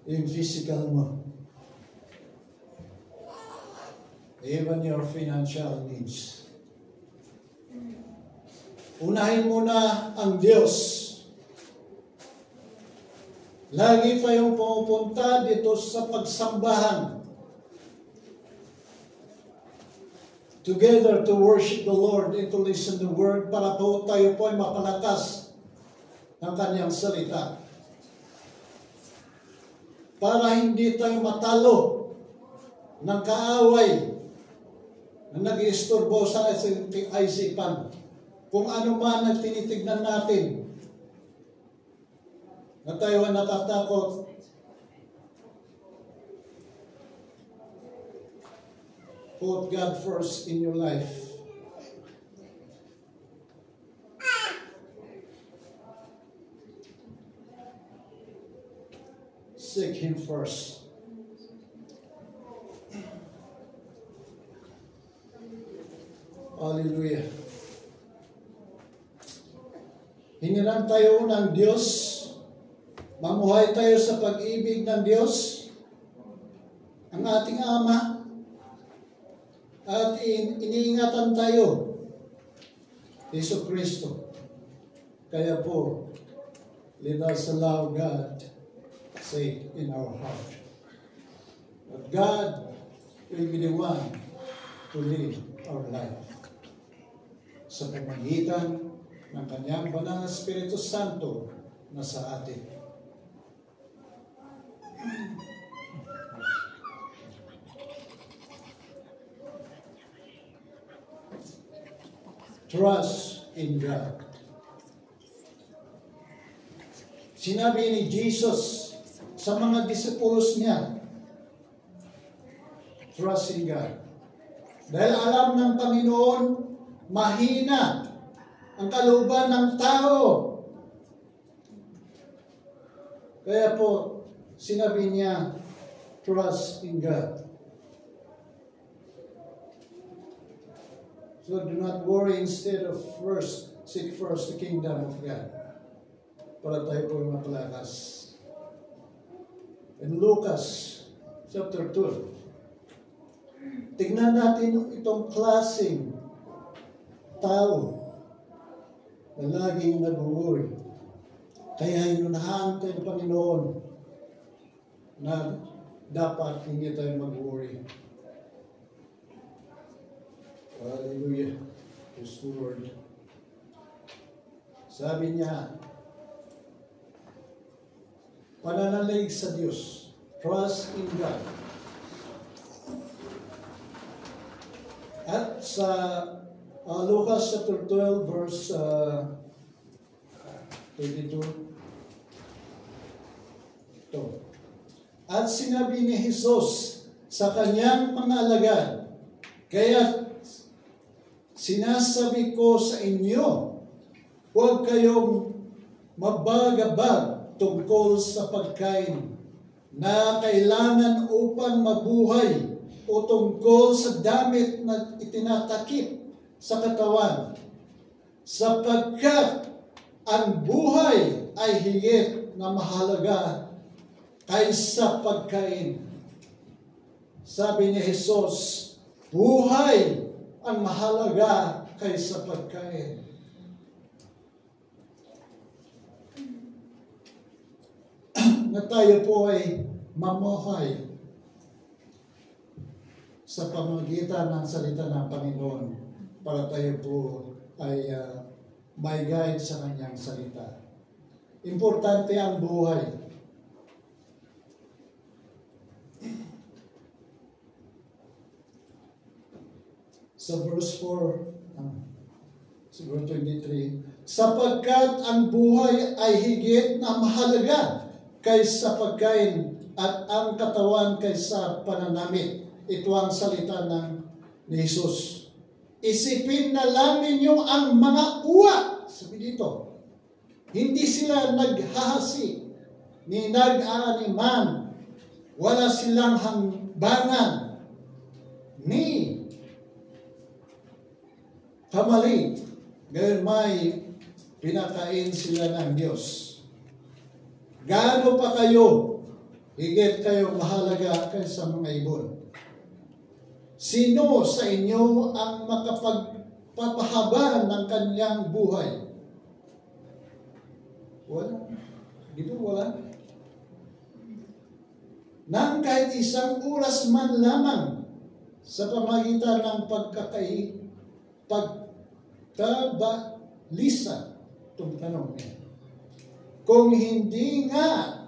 physical mo, even your financial needs. Unahin muna ang Diyos. Lagi tayong pumupunta dito sa pagsambahan, together to worship the Lord and to listen the Word, para po tayo po ay mapalakas ng Kanyang salita. Para hindi tayo matalo ng kaaway na nag-iistorbo sa isipan. Kung ano man ang tinitignan natin na tayo ay natatakot, put God first in your life. Seek Him first. Hallelujah. Hiniram tayo ng Diyos. Mamuhay tayo sa pag-ibig ng Diyos, ang ating Ama. At iniingatan tayo, Yesu Kristo. Kaya po, let us allow God say in our heart. But God will be the one to live our life sa pamamagitan ng Kanyang Banal na Espiritu Santo na sa atin. Trust in God. Sinabi ni Jesus sa mga disipulos niya, trust in God. Dahil alam ng Panginoon, mahina ang kalooban ng tao. Kaya po, sinabi niya, trust in God. So do not worry, instead of seek first the kingdom of God. Para tayo po makalakas. In Lucas chapter 2, tignan natin itong klaseng tao na laging nag-worry. Kaya inunahan tayo ng Panginoon na dapat hindi tayo mag-worry. Hallelujah. Praise the Lord. Sabi niya, pananalig sa Diyos. Trust in God. At sa Lucas chapter 12 verse 22. Ito. At sinabi ni Jesus sa kanyang mga alagad, kaya sinasabi ko sa inyo, huwag kayong mabagabag tungkol sa pagkain na kailangan upang mabuhay o tungkol sa damit na itinatakip sa katawan, sapagkat ang buhay ay higit na mahalaga kaysa pagkain. Sabi ni Jesus, buhay ang mahalaga kaysa pagkain. Na tayo po ay mamuhay sa pamamagitan ng salita ng Panginoon para tayo po ay may guide sa kanyang salita. Importante ang buhay. Sa verse 4, siguro 23, sapagkat ang buhay ay higit na mahalaga kaysa pagkain at ang katawan kaysa pananamit. Ito ang salita ni Jesus. Isipin na lang ninyo ang mga uwa. Sabi dito, hindi sila naghahasi ni nag-aaniman. Wala silang hangbanan ni kamali. Gayon may pinakain sila ng Diyos. Gaano pa kayo, higit kayo mahalaga kaysa mga ibon? Sino sa inyo ang makapagpapahaba ng kanyang buhay? Wala. Dito wala. Nang kahit isang oras man lamang sa pamagitan ng pagkabalisa. Itong tanong niya. Kung hindi nga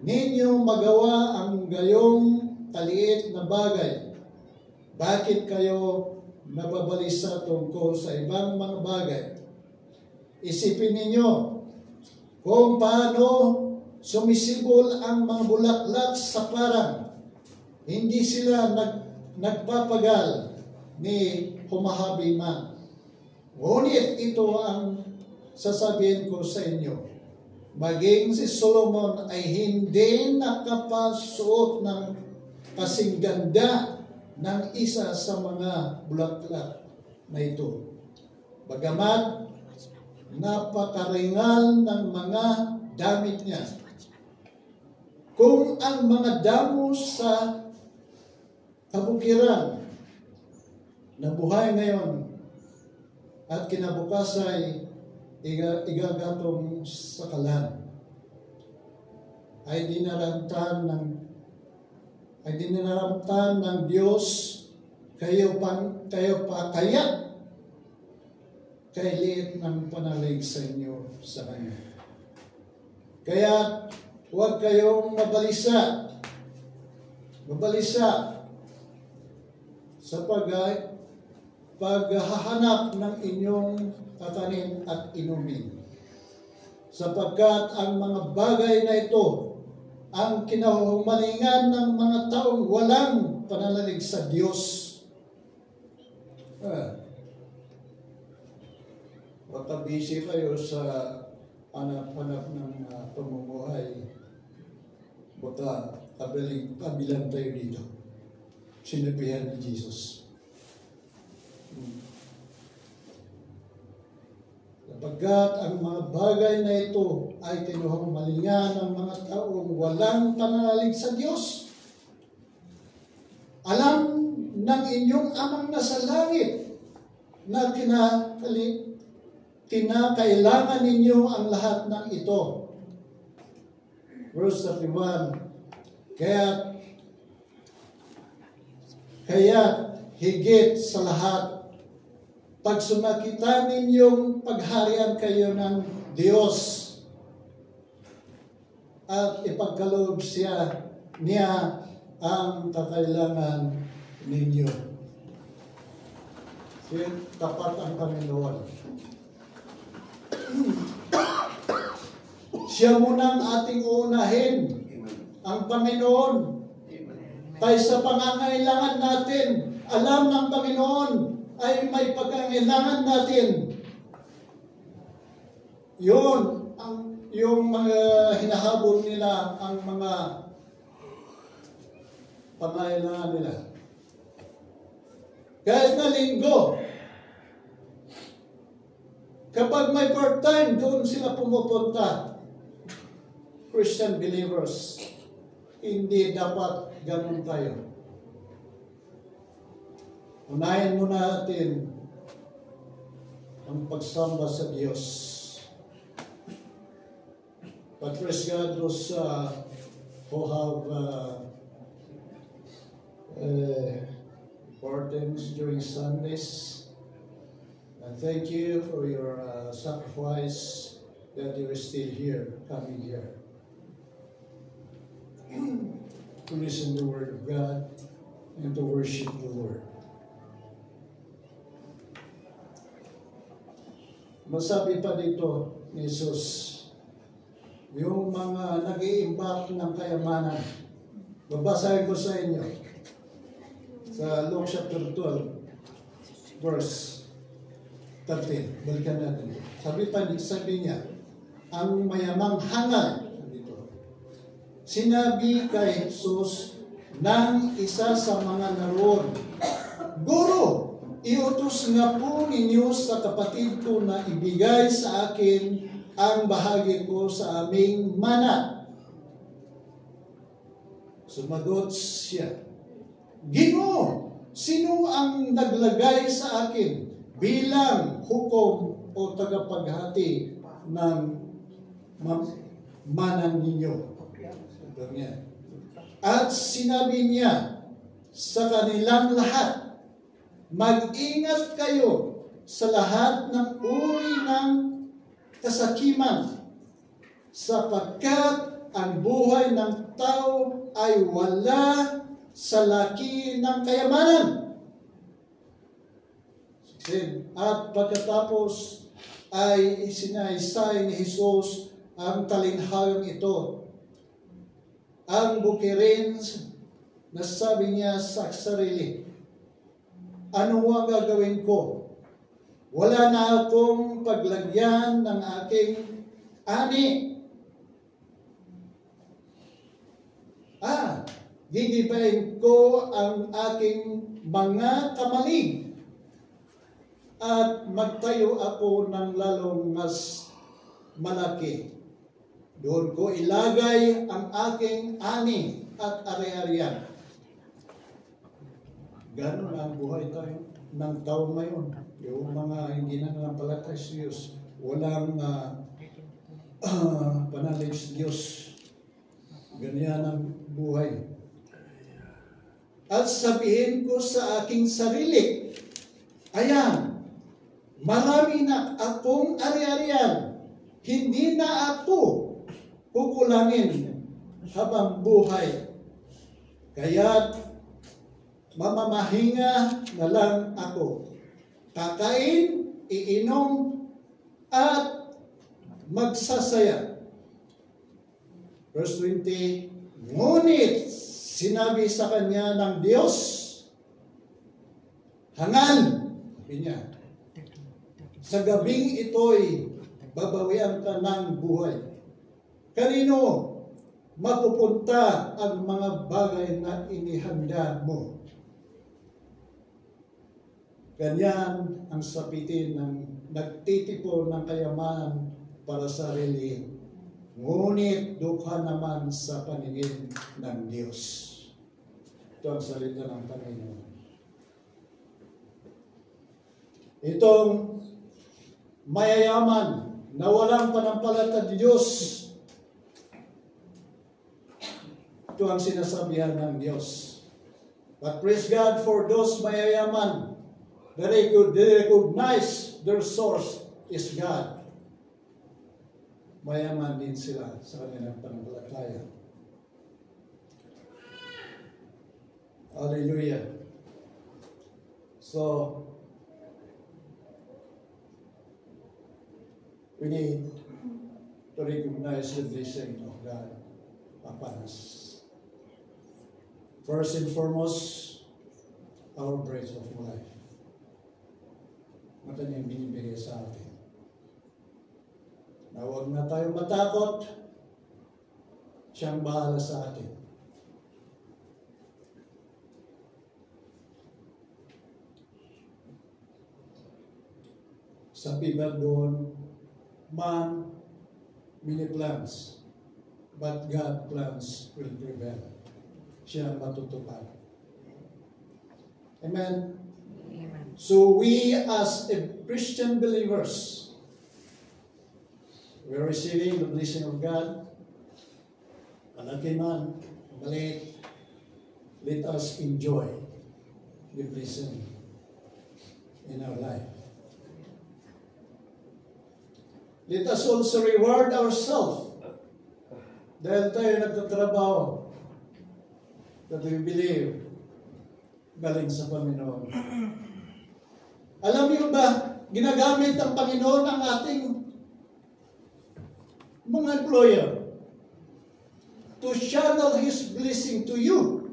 ninyo magawa ang gayong kaliit na bagay, bakit kayo nababalisa tungkol sa ibang mga bagay? Isipin ninyo kung paano sumisibol ang mga bulaklak sa parang. Hindi sila nagpapagal ni humahabi man. Ngunit ito ang sasabihin ko sa inyo. Maging si Solomon ay hindi nakapasuot ng kasing ganda ng isa sa mga bulaklak na ito. Bagamat napakaringal ng mga damit niya. Kung ang mga damo sa kabukiran na buhay ngayon at kinabukas ay igagatong sa kalan, ay dinaramtan ng Diyos, kayo pa kaya kay liit ng panalig sa inyo sa Kanya. Kaya huwag kayong mabalisa sa paghahanap ng inyong kakanin at inumin. Sapagkat ang mga bagay na ito ang kinahumalingan ng mga taong walang pananalig sa Diyos. Baka busy kayo sa hanap-hanap ng pamumuhay. Baka kabilang tayo dito. Sinabihan ni Jesus. Sapagkat ang mga bagay na ito ay kinuhumalingan ng mga taong walang pananalig sa Diyos. Alam ng inyong amang nasa langit na kinakailangan ninyo ang lahat ng ito. Verse 31, Kaya higit sa lahat, pag sumakitan ninyong pagharian kayo ng Diyos at ipagkaloob niya ang kakailangan ninyo. Tapat ang Panginoon. Siya muna ang ating uunahin, ang Panginoon. Kaysa pangangailangan natin, alam ng Panginoon ay may pagkangailangan natin. Yun, yung mga hinahabol nila, ang mga pangangailangan nila. Kahit na linggo, kapag may part-time, doon sila pumupunta. Christian believers, hindi dapat ganun tayo. Unahin muna natin ang pagsamba sa Diyos. But praise God, those who have importance during Sundays. And thank you for your sacrifice that you are still here, coming here to listen to the Word of God and to worship the Lord. Masabi pa dito ni Jesus, yung mga nag-iimbak ng kayamanan. Babasahin ko sa inyo sa Luke chapter 12, verse 13. Balikan natin. Sabi niya, ang mayamang hangal, dito, sinabi kay Jesus ng isa sa mga naroon, Guro, iutos nga po ninyo sa kapatid ko na ibigay sa akin ang bahagi ko sa aming mana. Sumagot siya, Ginoo, sino ang naglagay sa akin bilang hukom o tagapaghati ng manang ninyo? At sinabi niya sa kanilang lahat, mag-ingat kayo sa lahat ng uri ng kasakiman, sapagkat ang buhay ng tao ay wala sa laki ng kayamanan. At pagkatapos ay isinaysay ni Jesus ang talinhagang ito. Ang bukirin, nasabi niya sa sarili, ano ang gagawin ko? Wala na akong paglagyan ng aking ani. Gigibayin ko ang aking mga kamalig at magtayo ako ng lalong mas malaki. Doon ko ilagay ang aking ani at ari-arian. Ganon ang buhay tayo ng taon ngayon. Yung mga hindi na nanampalatay sa Diyos, walang panalig sa Diyos. Ganyan ang buhay. At sabihin ko sa aking sarili, ayan, marami na akong ari-arian. Hindi na ako kukulangin habang buhay. Kaya't mamamahinga na lang ako. Kakain, iinom, at magsasaya. Verse 20, ngunit sinabi sa kanya ng Diyos, hangal, sabi niya, sa gabing ito'y babawian ka ng buhay. Kanino mapupunta ang mga bagay na inihanda mo? Ganyan ang sapitin ng nagtitipon ng kayamanan para sa sarili, ngunit dukha naman sa paningin ng Diyos. Ito ang salita ng Panginoon. Itong mayayaman na walang panampalataya ng Diyos, ito ang sinasabihan ng Diyos. But praise God for those mayayaman that they could recognize their source is God. Mayaman din sila sa kanilang panampalataya. Hallelujah. So, we need to recognize the blessing of God upon us. First and foremost, our breath of life. Ito niya yung binibigay sa atin. Na huwag na tayo matakot, siyang bahala sa atin. Sabi ba doon, man, many plans, but God plans will prevail. Siya matutupad. Amen? Amen. So we as a Christian believers, we are receiving the blessing of God. malaki man, maliit, let us enjoy the blessing in our life. Let us also reward ourselves dahil tayo nagtatrabaho that we believe galing sa Panginoon. Alam niyo ba, ginagamit ng Panginoon ang ating mga employer to channel His blessing to you.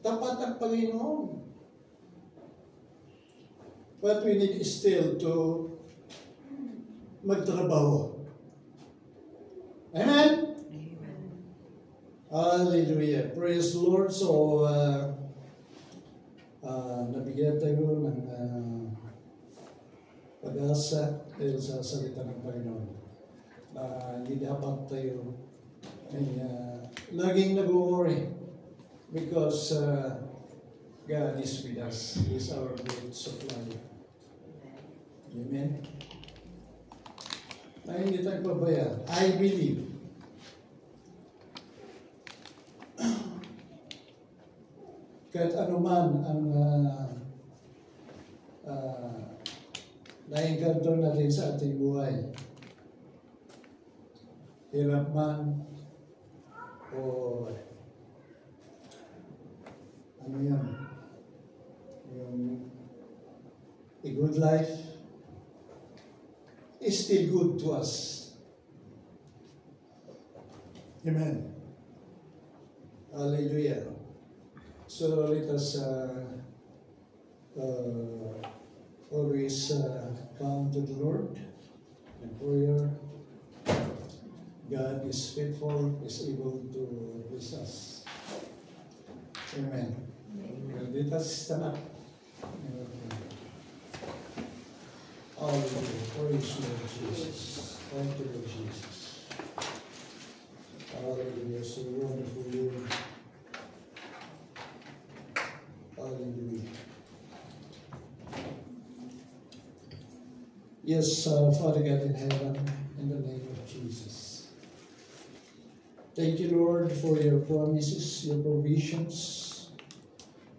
Tapat ang Panginoon. But we need still to magtrabaho. Amen? Hallelujah. Praise the Lord. So, nabigyan tayo ng pag-asa dahil sa salita ng Panginoon. Hindi dapat tayo ay laging nag-worry because God is with us. He is our great supplier. Amen? Na hindi tayo pabayaan. I believe. Kahit anuman ang na-encounter natin sa ating buhay, hirap man o ano yan, yung a good life is still good to us. Amen. Hallelujah. So let us always come to the Lord in prayer. God is faithful, is able to bless us. Amen. Let us stand up. Hallelujah. Praise Lord Jesus. Thank you, Lord Jesus. Hallelujah. So wonderful, Lord. Hallelujah. Yes, Father God in heaven, in the name of Jesus. Thank you, Lord, for your promises, your provisions,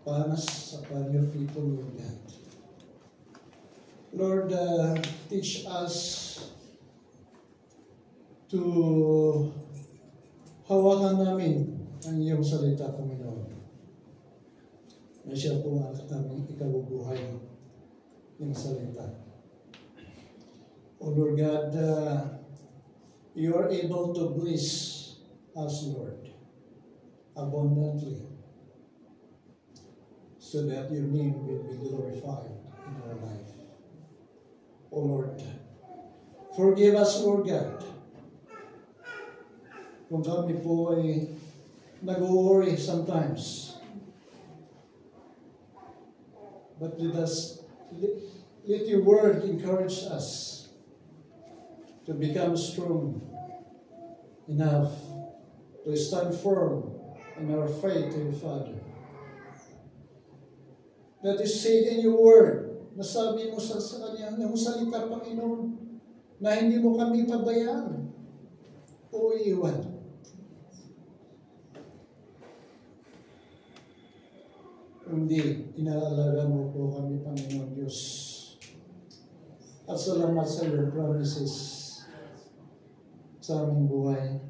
upon your people, Lord God. Lord, teach us to hawakan namin ang iyong salita, Panginoon, na siya po ang aming ikabubuhay ng salita. O Lord God, you are able to bless us, Lord, abundantly, so that your name will be glorified in our life. O Lord, forgive us, Lord God, kung kami po ay nag-worry sometimes. But let your word encourage us to become strong enough to stand firm in our faith to your Father. That is said in your word, nasabi mo sa kanya, yung salita, Panginoon, na hindi mo kami pabayaan o iiwan. Hindi, inaalaga mo po kami, Panginoon Diyos. At salamat sa iyong promises sa aming buhay,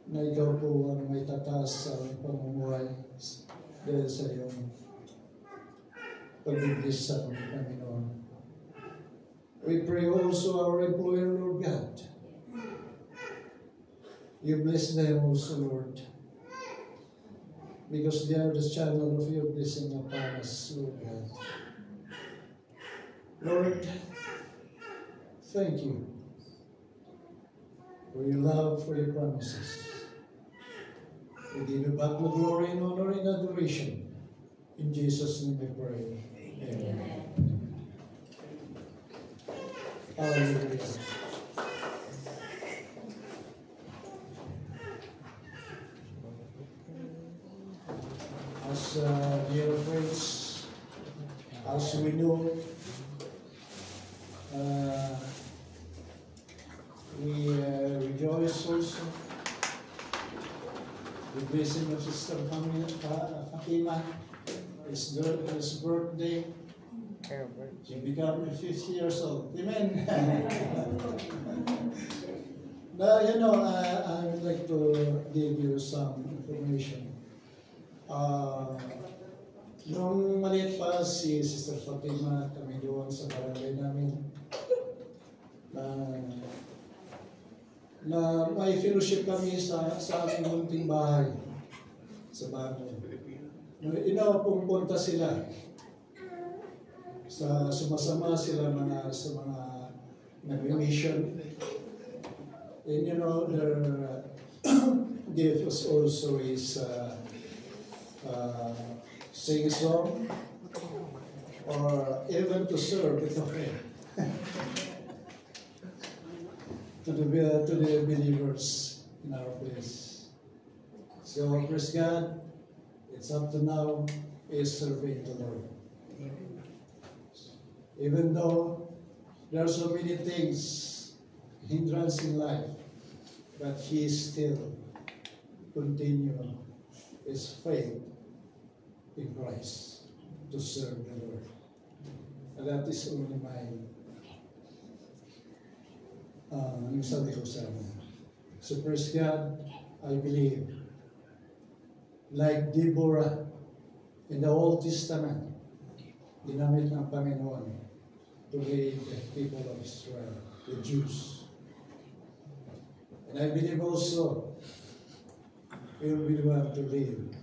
na ikaw po ang may tataas sa aming pamumuhay dahil sa iyong pagbibigis sa aming Panginoon. We pray also our employer, Lord God. You bless them also, Lord, because they are the channel of your blessing upon us, Lord God. Lord, thank you for your love, for your promises. We give you back the glory and honor and adoration. In Jesus' name we pray. Amen. Hallelujah. As dear friends, As we know, we rejoice also the blessing of Sister Fatima. It's his birthday. She became 50 years old. Amen. Now, I would like to give you some information. Nung maliit pa si Sister Fatima, kami doon sa barangay namin, na may fellowship kami sa aming munting bahay sa bago. Pumunta sila sumasama sila sa mga nag-mission. And their gift was also is sing a song or even to serve with a friend to the believers in our place. So praise God, it's up to now is serving the Lord. Even though there are so many things, hindrance in life, but he still continue his faith in Christ to serve the Lord. And that is only my yung sabi ko sa amin. So praise God, I believe, like Deborah in the Old Testament, ginamit ng Panginoon to lead the people of Israel, the Jews. And I believe also you will be the one to lead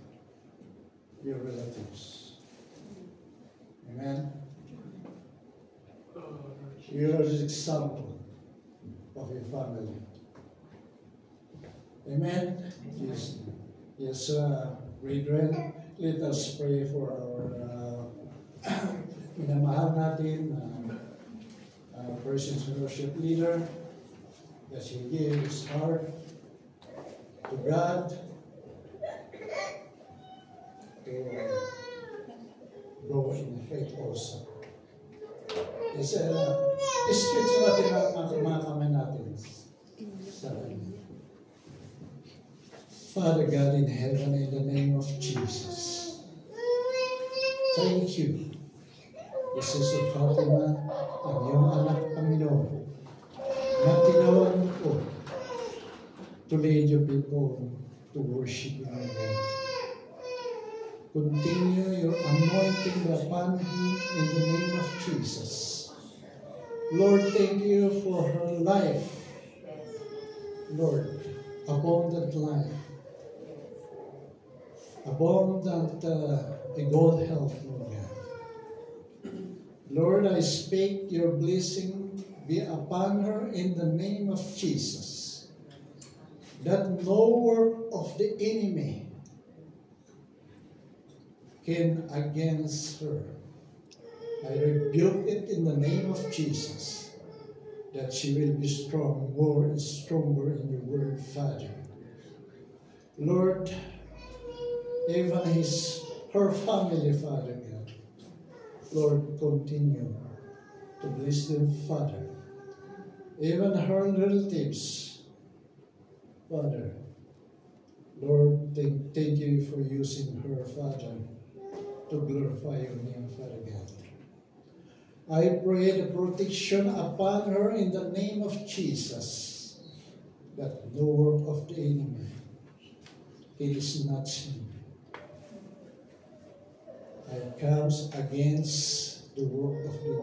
your relatives. Amen? You are the example of your family. Amen? Yes, brethren, let us pray for our minamahal natin Persons Worship Leader, that he gave his heart to God to grow in faith also. It's spiritual natin mga kamay natin. Father God in heaven, in the name of Jesus, thank you, Jesus of Fatima, ang iyong anak, Panginoon, na tinawag ko to lead your people to worship you, God. Continue your anointing upon him in the name of Jesus. Lord, thank you for her life. Lord, abundant life. Abundant good health, Lord God. Lord, I speak your blessing be upon her in the name of Jesus. That no work of the enemy can against her. I rebuke it in the name of Jesus, that she will be strong, more and stronger in your word, Father. Lord, even her family, Father God, Lord, continue to bless them, Father. Even her relatives, Father, Lord, thank you for using her, Father, to glorify your name, Father God. I pray the protection upon her in the name of Jesus, that no work of the enemy, it is not sin. It comes against the work of the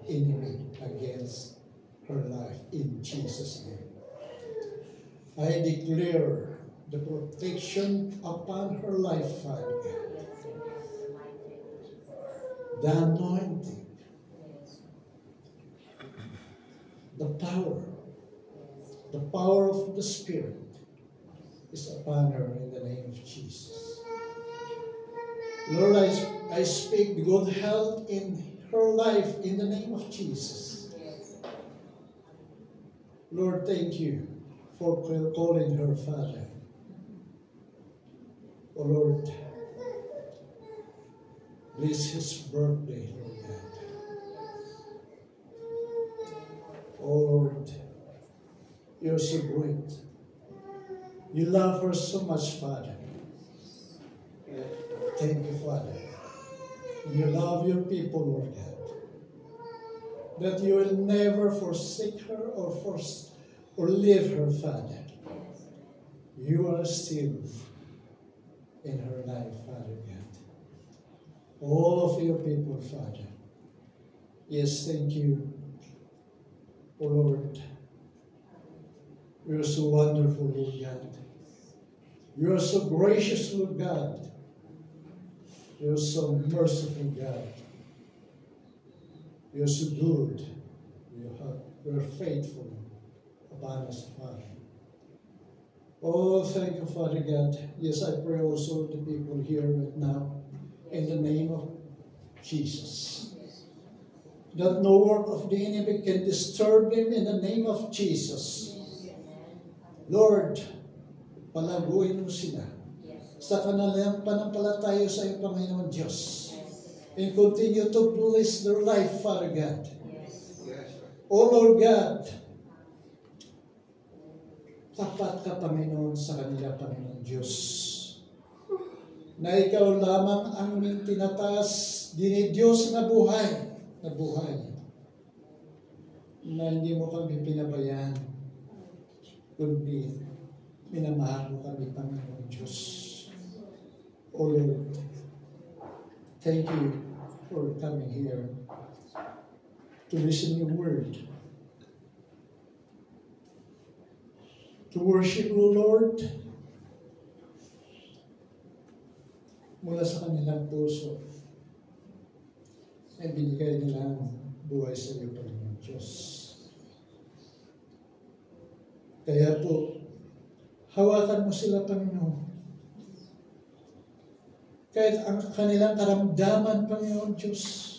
enemy, against her life, in Jesus' name. I declare the protection upon her life, Father God. The anointing, the power of the Spirit is upon her in the name of Jesus. Lord, I speak good health in her life in the name of Jesus. Lord, thank you for calling her Father. Oh Lord, Bless his birthday, Lord God. Oh Lord, you're so great. You love her so much, Father. Thank you, Father. You love your people, Lord God. That you will never forsake her or leave her, Father. You are still in her life, Father God. All of your people, Father. Yes, thank you, oh Lord. You are so wonderful, Lord God. You are so gracious, Lord God. You are so merciful, God. You are so good. You are faithful upon us, Father. Oh, thank you, Father God. Yes, I pray also to people here right now, in the name of Jesus, that no work of the enemy can disturb them in the name of Jesus. Lord, palaguin mo sila sa kanilang panampalataya sa iyo, Panginoon Diyos. And continue to bless their life, Father God. Oh Lord God, tapat ka, Panginoon, sa kanila, Panginoon Diyos. Na ikaw lamang ang aming tinataas, dinidiyos na buhay, na hindi mo kami pinabayaan, kundi minamahal mo kami, Panginoon Diyos. O Lord, thank you for coming here to listen your word, to worship you, Lord, mula sa kanilang puso, ay binigay nilang buhay sa iyo, Panginoon Diyos. Kaya po, hawakan mo sila, Panginoon. Kahit ang kanilang karamdaman, Panginoon Diyos,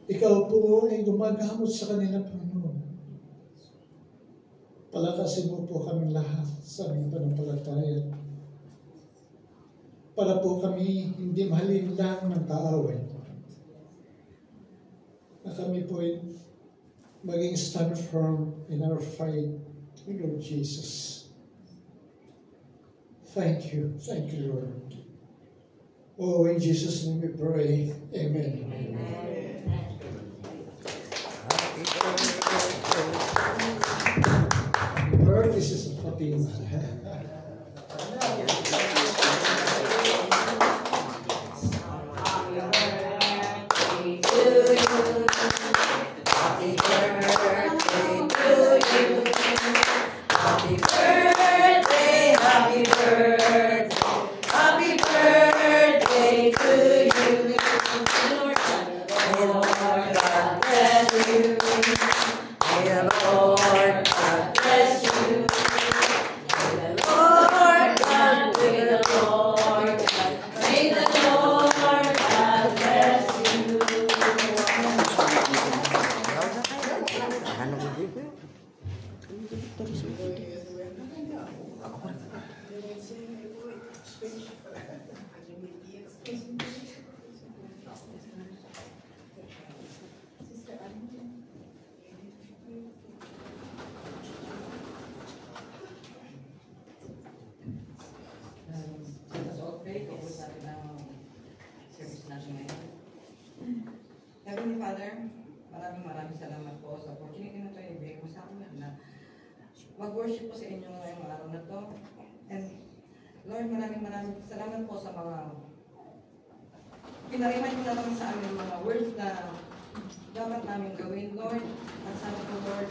ikaw po ay gumagamot sa kanila, Panginoon. Palakasin mo po kami lahat sa aming panampalataya. Para po kami hindi mahalin lang ng kaaway. Na kami po ay maging stand firm in our fight with Lord Jesus. Thank you, Lord. Oh, in Jesus' name we pray. Amen. Lord, this is Fatima. Heavenly Father, maraming salamat po sa opportunity na ito ibigay mo sa amin na mag-worship po sa inyo ngayong araw na ito. And Lord, maraming salamat po sa mga pinariman mo naman sa amin mga words na dapat namin gawin, Lord. At sana po, Lord,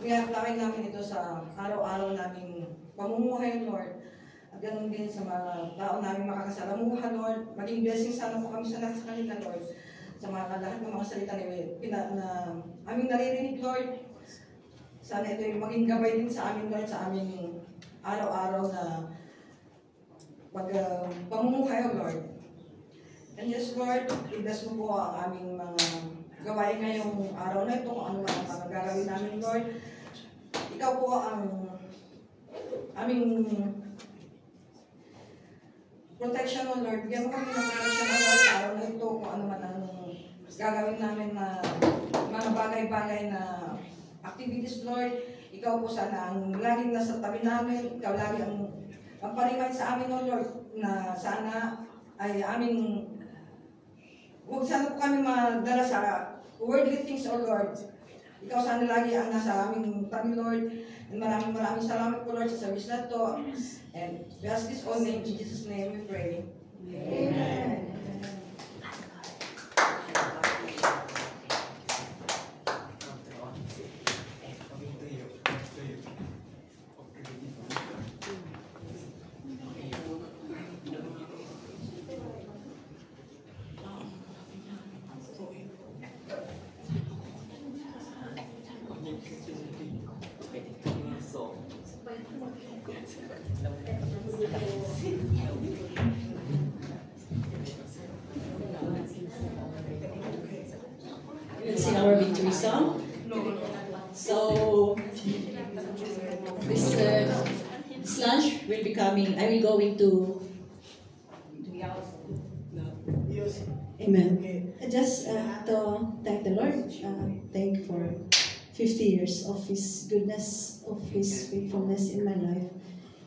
i-apply namin ito sa araw-araw naming pamumuhay, Lord. At ganun din sa mga tao namin makakasalamuha, Lord. Maging blessing sana po kami sa lahat sa kanila, Lord. Sa mga lahat ng mga salita na aming naririnig, Lord. Sana ito yung maging gabay din sa amin, Lord, sa aming araw-araw na pamumuhay, Lord. And yes, Lord, i-bless mo po ang aming mga gawain ngayong araw na ito, kung ano man ang gagawin namin, Lord. Ikaw po ang aming protection, O Lord. Bigyan mo kami ng protection, O Lord, sa araw na ito, kung ano man ang gagawin namin na mga bagay-bagay na activities, Lord. Ikaw po sana ang laging nasa tabi namin. Ikaw lagi ang magpa-remind sa amin, O Lord, na sana ay aming huwag sana po kami madala sa worldly things, O Lord. Ikaw sana lagi ang nasa aming tabi, Lord. And maraming salamat po, Lord, sa service na to. And we ask this all name, in Jesus' name we pray. Amen. Let's sing our victory song. So this lunch will be coming. I will go into. Amen. Just to thank the Lord. Thank for 50 years of His goodness, of His faithfulness in my life.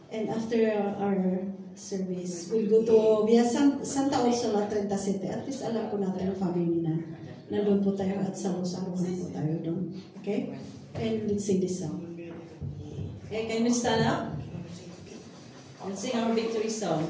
And after our service, we'll go to via Santa Ursula 37. At least alam po natin ang family na nandun po tayo at salusaluhan po tayo doon. Okay? And let's sing this song. Okay, can you stand up? Let's sing our victory song.